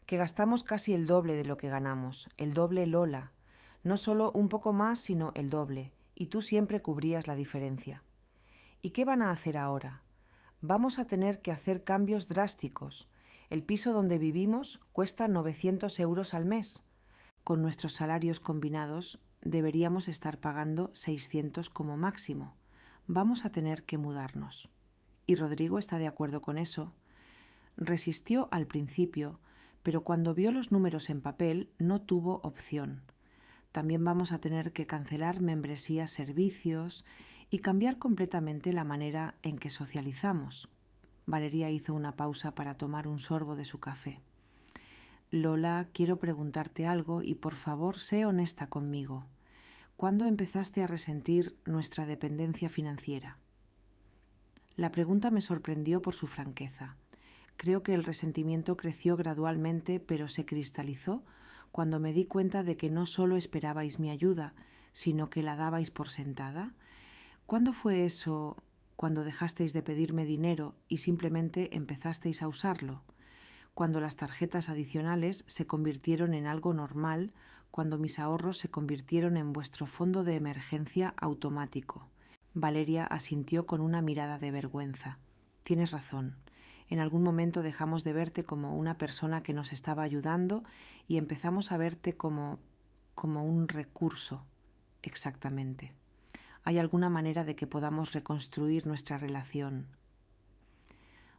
A: Que gastamos casi el doble de lo que ganamos, el doble, Lola. No solo un poco más, sino el doble, y tú siempre cubrías la diferencia. ¿Y qué van a hacer ahora? Vamos a tener que hacer cambios drásticos. El piso donde vivimos cuesta 900 euros al mes. Con nuestros salarios combinados deberíamos estar pagando 600 como máximo. Vamos a tener que mudarnos. ¿Y Rodrigo está de acuerdo con eso? Resistió al principio, pero cuando vio los números en papel no tuvo opción. También vamos a tener que cancelar membresías, servicios y cambiar completamente la manera en que socializamos. Valeria hizo una pausa para tomar un sorbo de su café. Lola, quiero preguntarte algo y por favor sé honesta conmigo. ¿Cuándo empezaste a resentir nuestra dependencia financiera? La pregunta me sorprendió por su franqueza. Creo que el resentimiento creció gradualmente, pero se cristalizó cuando me di cuenta de que no solo esperabais mi ayuda, sino que la dabais por sentada. ¿Cuándo fue eso cuando dejasteis de pedirme dinero y simplemente empezasteis a usarlo? Cuando las tarjetas adicionales se convirtieron en algo normal, cuando mis ahorros se convirtieron en vuestro fondo de emergencia automático. Valeria asintió con una mirada de vergüenza. Tienes razón. En algún momento dejamos de verte como una persona que nos estaba ayudando y empezamos a verte como un recurso. Exactamente. ¿Hay alguna manera de que podamos reconstruir nuestra relación?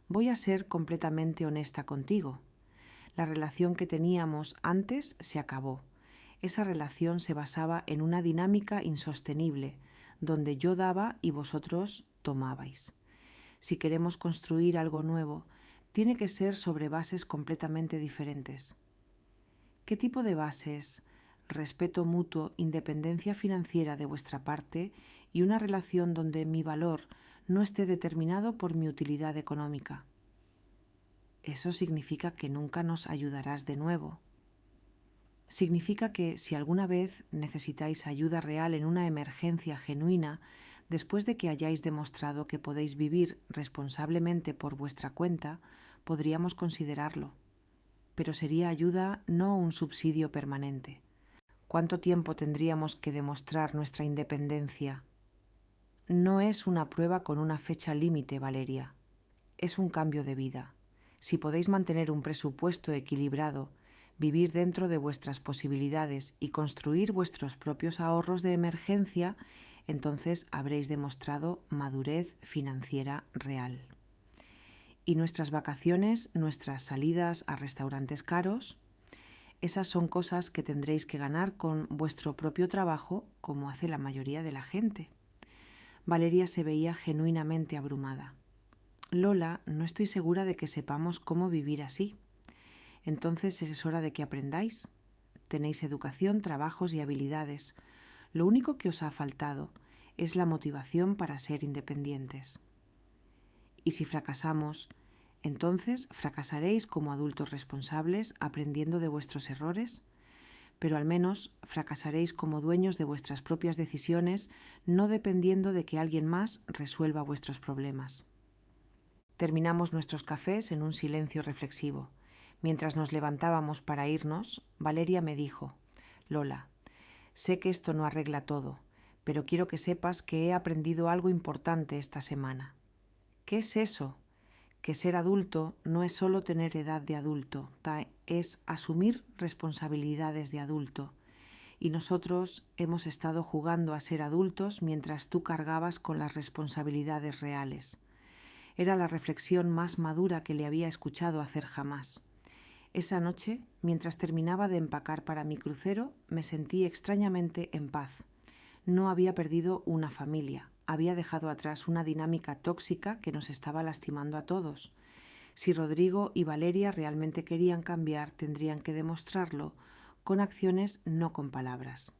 A: Voy a ser completamente honesta contigo. La relación que teníamos antes se acabó. Esa relación se basaba en una dinámica insostenible, donde yo daba y vosotros tomabais. Si queremos construir algo nuevo, tiene que ser sobre bases completamente diferentes. ¿Qué tipo de bases? Respeto mutuo, independencia financiera de vuestra parte y una relación donde mi valor no esté determinado por mi utilidad económica. Eso significa que nunca nos ayudarás de nuevo. Significa que si alguna vez necesitáis ayuda real en una emergencia genuina, después de que hayáis demostrado que podéis vivir responsablemente por vuestra cuenta, podríamos considerarlo. Pero sería ayuda, no un subsidio permanente. ¿Cuánto tiempo tendríamos que demostrar nuestra independencia? No es una prueba con una fecha límite, Valeria. Es un cambio de vida. Si podéis mantener un presupuesto equilibrado, vivir dentro de vuestras posibilidades y construir vuestros propios ahorros de emergencia, entonces habréis demostrado madurez financiera real. ¿Y nuestras vacaciones, nuestras salidas a restaurantes caros? Esas son cosas que tendréis que ganar con vuestro propio trabajo, como hace la mayoría de la gente. Valeria se veía genuinamente abrumada. Lola, no estoy segura de que sepamos cómo vivir así. Entonces es hora de que aprendáis. Tenéis educación, trabajos y habilidades. Lo único que os ha faltado es la motivación para ser independientes. Y si fracasamos, entonces fracasaréis como adultos responsables aprendiendo de vuestros errores, pero al menos fracasaréis como dueños de vuestras propias decisiones, no dependiendo de que alguien más resuelva vuestros problemas. Terminamos nuestros cafés en un silencio reflexivo. Mientras nos levantábamos para irnos, Valeria me dijo: Lola, sé que esto no arregla todo, pero quiero que sepas que he aprendido algo importante esta semana. ¿Qué es eso? Que ser adulto no es solo tener edad de adulto, es asumir responsabilidades de adulto. Y nosotros hemos estado jugando a ser adultos mientras tú cargabas con las responsabilidades reales. Era la reflexión más madura que le había escuchado hacer jamás. Esa noche, mientras terminaba de empacar para mi crucero, me sentí extrañamente en paz. No había perdido una familia, había dejado atrás una dinámica tóxica que nos estaba lastimando a todos. Si Rodrigo y Valeria realmente querían cambiar, tendrían que demostrarlo con acciones, no con palabras.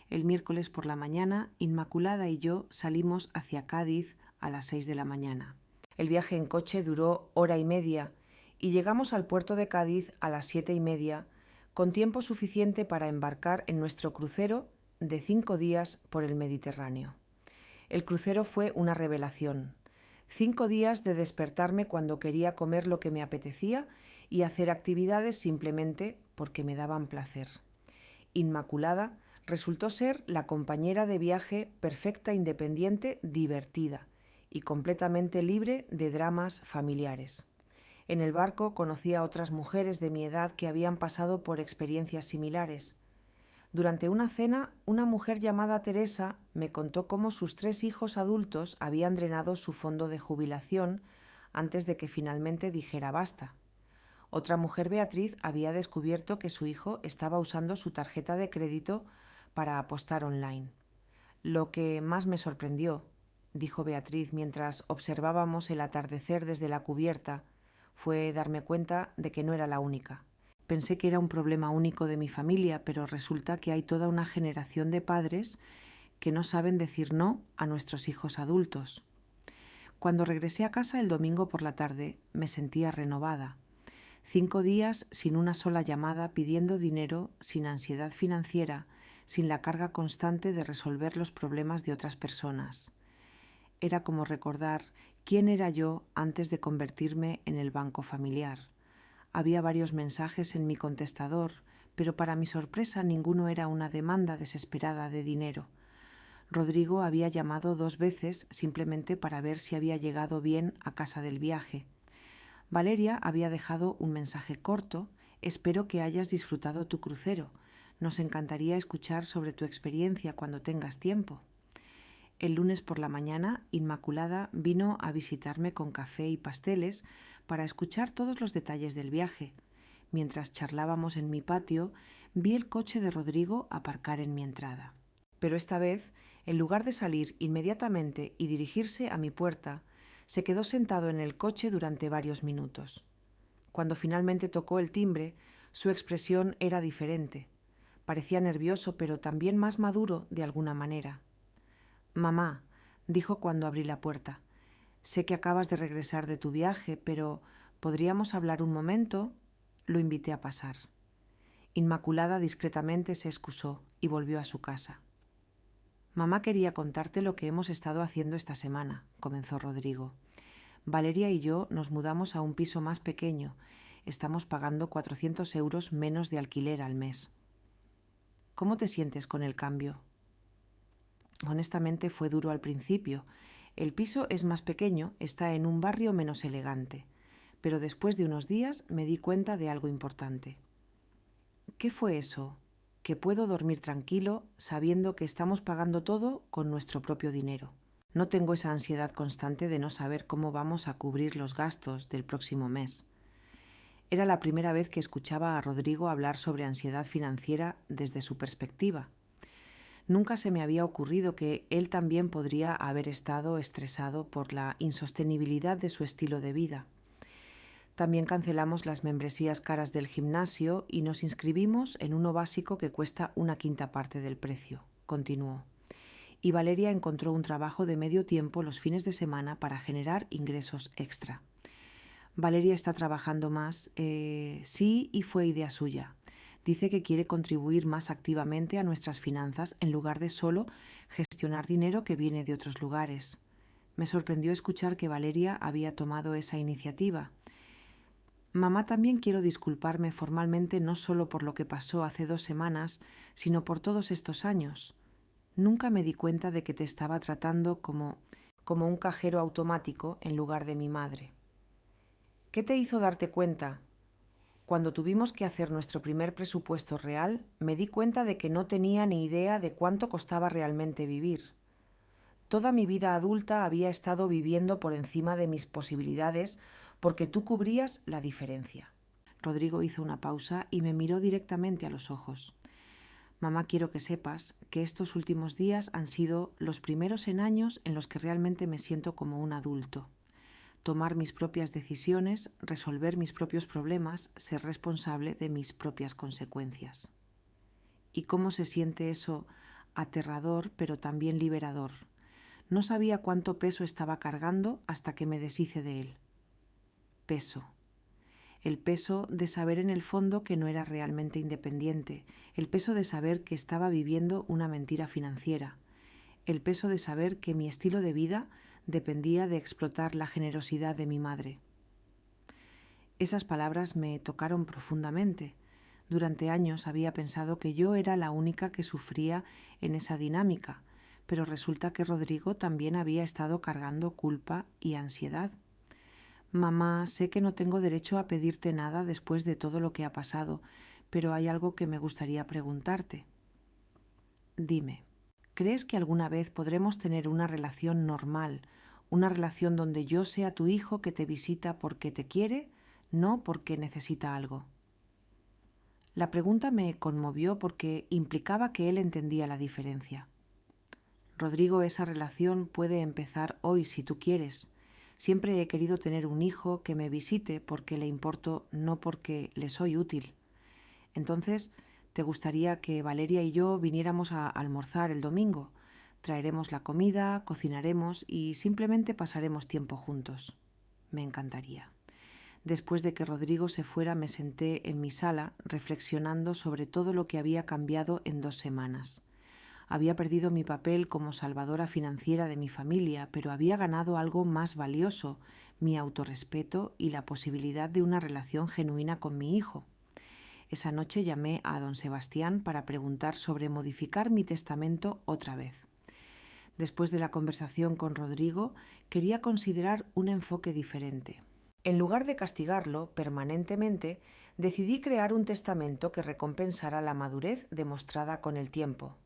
A: El miércoles por la mañana, Inmaculada y yo salimos hacia Cádiz a las 6 de la mañana. El viaje en coche duró 1h30 y llegamos al puerto de Cádiz a las 7:30, con tiempo suficiente para embarcar en nuestro crucero de 5 días por el Mediterráneo. El crucero fue una revelación. 5 días de despertarme cuando quería comer lo que me apetecía y hacer actividades simplemente porque me daban placer. Inmaculada resultó ser la compañera de viaje perfecta, independiente, divertida y completamente libre de dramas familiares. En el barco conocí a otras mujeres de mi edad que habían pasado por experiencias similares. Durante una cena, una mujer llamada Teresa me contó cómo sus 3 hijos adultos habían drenado su fondo de jubilación antes de que finalmente dijera basta. Otra mujer, Beatriz, había descubierto que su hijo estaba usando su tarjeta de crédito para apostar online. Lo que más me sorprendió, dijo Beatriz mientras observábamos el atardecer desde la cubierta, fue darme cuenta de que no era la única. Pensé que era un problema único de mi familia, pero resulta que hay toda una generación de padres que no saben decir no a nuestros hijos adultos. Cuando regresé a casa el domingo por la tarde, me sentía renovada. 5 días sin una sola llamada pidiendo dinero, sin ansiedad financiera, sin la carga constante de resolver los problemas de otras personas. Era como recordar quién era yo antes de convertirme en el banco familiar. Había varios mensajes en mi contestador, pero para mi sorpresa ninguno era una demanda desesperada de dinero. Rodrigo había llamado 2 veces simplemente para ver si había llegado bien a casa del viaje. Valeria había dejado un mensaje corto: espero que hayas disfrutado tu crucero. Nos encantaría escuchar sobre tu experiencia cuando tengas tiempo. El lunes por la mañana, Inmaculada vino a visitarme con café y pasteles para escuchar todos los detalles del viaje. Mientras charlábamos en mi patio, vi el coche de Rodrigo aparcar en mi entrada. Pero esta vez, en lugar de salir inmediatamente y dirigirse a mi puerta, se quedó sentado en el coche durante varios minutos. Cuando finalmente tocó el timbre, su expresión era diferente. Parecía nervioso, pero también más maduro de alguna manera. «Mamá», dijo cuando abrí la puerta, «sé que acabas de regresar de tu viaje, pero ¿podríamos hablar un momento?». Lo invité a pasar. Inmaculada discretamente se excusó y volvió a su casa. «Mamá quería contarte lo que hemos estado haciendo esta semana», comenzó Rodrigo. «Valeria y yo nos mudamos a un piso más pequeño. Estamos pagando 400 euros menos de alquiler al mes». «¿Cómo te sientes con el cambio?». Honestamente fue duro al principio. El piso es más pequeño, está en un barrio menos elegante. Pero después de unos días me di cuenta de algo importante. ¿Qué fue eso? Que puedo dormir tranquilo sabiendo que estamos pagando todo con nuestro propio dinero. No tengo esa ansiedad constante de no saber cómo vamos a cubrir los gastos del próximo mes. Era la primera vez que escuchaba a Rodrigo hablar sobre ansiedad financiera desde su perspectiva. Nunca se me había ocurrido que él también podría haber estado estresado por la insostenibilidad de su estilo de vida. También cancelamos las membresías caras del gimnasio y nos inscribimos en uno básico que cuesta 1/5 parte del precio, continuó. Y Valeria encontró un trabajo de medio tiempo los fines de semana para generar ingresos extra. Valeria está trabajando más, sí, y fue idea suya. Dice que quiere contribuir más activamente a nuestras finanzas en lugar de solo gestionar dinero que viene de otros lugares. Me sorprendió escuchar que Valeria había tomado esa iniciativa. Mamá, también quiero disculparme formalmente no solo por lo que pasó hace 2 semanas, sino por todos estos años. Nunca me di cuenta de que te estaba tratando como un cajero automático en lugar de mi madre. ¿Qué te hizo darte cuenta? Cuando tuvimos que hacer nuestro primer presupuesto real, me di cuenta de que no tenía ni idea de cuánto costaba realmente vivir. Toda mi vida adulta había estado viviendo por encima de mis posibilidades porque tú cubrías la diferencia. Rodrigo hizo una pausa y me miró directamente a los ojos. Mamá, quiero que sepas que estos últimos días han sido los primeros en años en los que realmente me siento como un adulto. Tomar mis propias decisiones, resolver mis propios problemas, ser responsable de mis propias consecuencias. ¿Y cómo se siente eso? Aterrador, pero también liberador. No sabía cuánto peso estaba cargando hasta que me deshice de él. Peso. El peso de saber en el fondo que no era realmente independiente, el peso de saber que estaba viviendo una mentira financiera, el peso de saber que mi estilo de vida dependía de explotar la generosidad de mi madre. Esas palabras me tocaron profundamente. Durante años había pensado que yo era la única que sufría en esa dinámica, pero resulta que Rodrigo también había estado cargando culpa y ansiedad. Mamá, sé que no tengo derecho a pedirte nada después de todo lo que ha pasado, pero hay algo que me gustaría preguntarte. Dime, ¿crees que alguna vez podremos tener una relación normal, una relación donde yo sea tu hijo que te visita porque te quiere, no porque necesita algo? La pregunta me conmovió porque implicaba que él entendía la diferencia. Rodrigo, esa relación puede empezar hoy si tú quieres. Siempre he querido tener un hijo que me visite porque le importo, no porque le soy útil. Entonces, ¿te gustaría que Valeria y yo viniéramos a almorzar el domingo? Traeremos la comida, cocinaremos y simplemente pasaremos tiempo juntos. Me encantaría. Después de que Rodrigo se fuera, me senté en mi sala reflexionando sobre todo lo que había cambiado en 2 semanas. Había perdido mi papel como salvadora financiera de mi familia, pero había ganado algo más valioso, mi autorrespeto y la posibilidad de una relación genuina con mi hijo. Esa noche llamé a don Sebastián para preguntar sobre modificar mi testamento otra vez. Después de la conversación con Rodrigo, quería considerar un enfoque diferente. En lugar de castigarlo permanentemente, decidí crear un testamento que recompensara la madurez demostrada con el tiempo.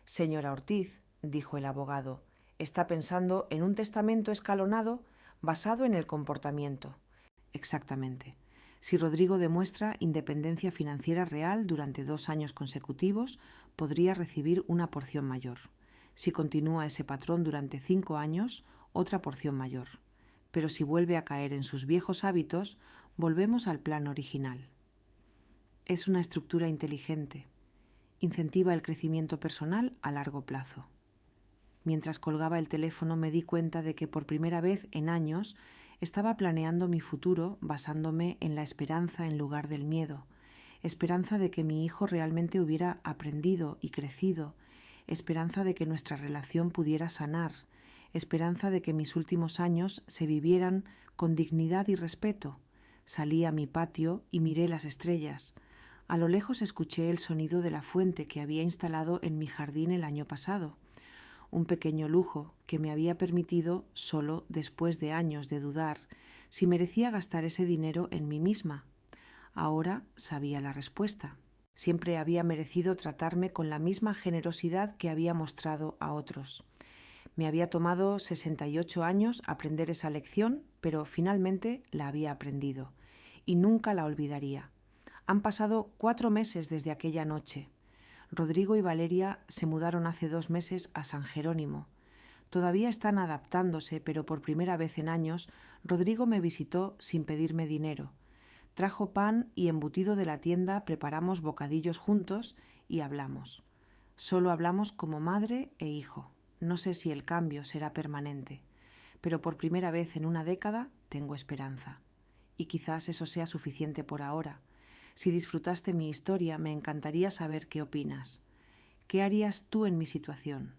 A: Señora Ortiz, dijo el abogado, está pensando en un testamento escalonado basado en el comportamiento. Exactamente. Si Rodrigo demuestra independencia financiera real durante 2 años consecutivos, podría recibir una porción mayor. Si continúa ese patrón durante 5 años, otra porción mayor. Pero si vuelve a caer en sus viejos hábitos, volvemos al plan original. Es una estructura inteligente. Incentiva el crecimiento personal a largo plazo. Mientras colgaba el teléfono me di cuenta de que por primera vez en años estaba planeando mi futuro basándome en la esperanza en lugar del miedo, esperanza de que mi hijo realmente hubiera aprendido y crecido, esperanza de que nuestra relación pudiera sanar, esperanza de que mis últimos años se vivieran con dignidad y respeto. Salí a mi patio y miré las estrellas. A lo lejos escuché el sonido de la fuente que había instalado en mi jardín el año pasado, un pequeño lujo que me había permitido, solo después de años de dudar, si merecía gastar ese dinero en mí misma. Ahora sabía la respuesta. Siempre había merecido tratarme con la misma generosidad que había mostrado a otros. Me había tomado 68 años aprender esa lección, pero finalmente la había aprendido y nunca la olvidaría. Han pasado 4 meses desde aquella noche. Rodrigo y Valeria se mudaron hace 2 meses a San Jerónimo. Todavía están adaptándose, pero por primera vez en años, Rodrigo me visitó sin pedirme dinero. Trajo pan y embutido de la tienda, preparamos bocadillos juntos y hablamos. Solo hablamos como madre e hijo. No sé si el cambio será permanente, pero por primera vez en una década tengo esperanza. Y quizás eso sea suficiente por ahora. Si disfrutaste mi historia, me encantaría saber qué opinas. ¿Qué harías tú en mi situación?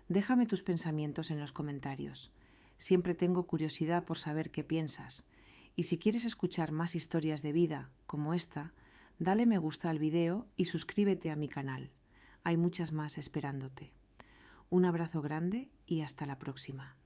A: Déjame tus pensamientos en los comentarios. Siempre tengo curiosidad por saber qué piensas. Y si quieres escuchar más historias de vida como esta, dale me gusta al video y suscríbete a mi canal. Hay muchas más esperándote. Un abrazo grande y hasta la próxima.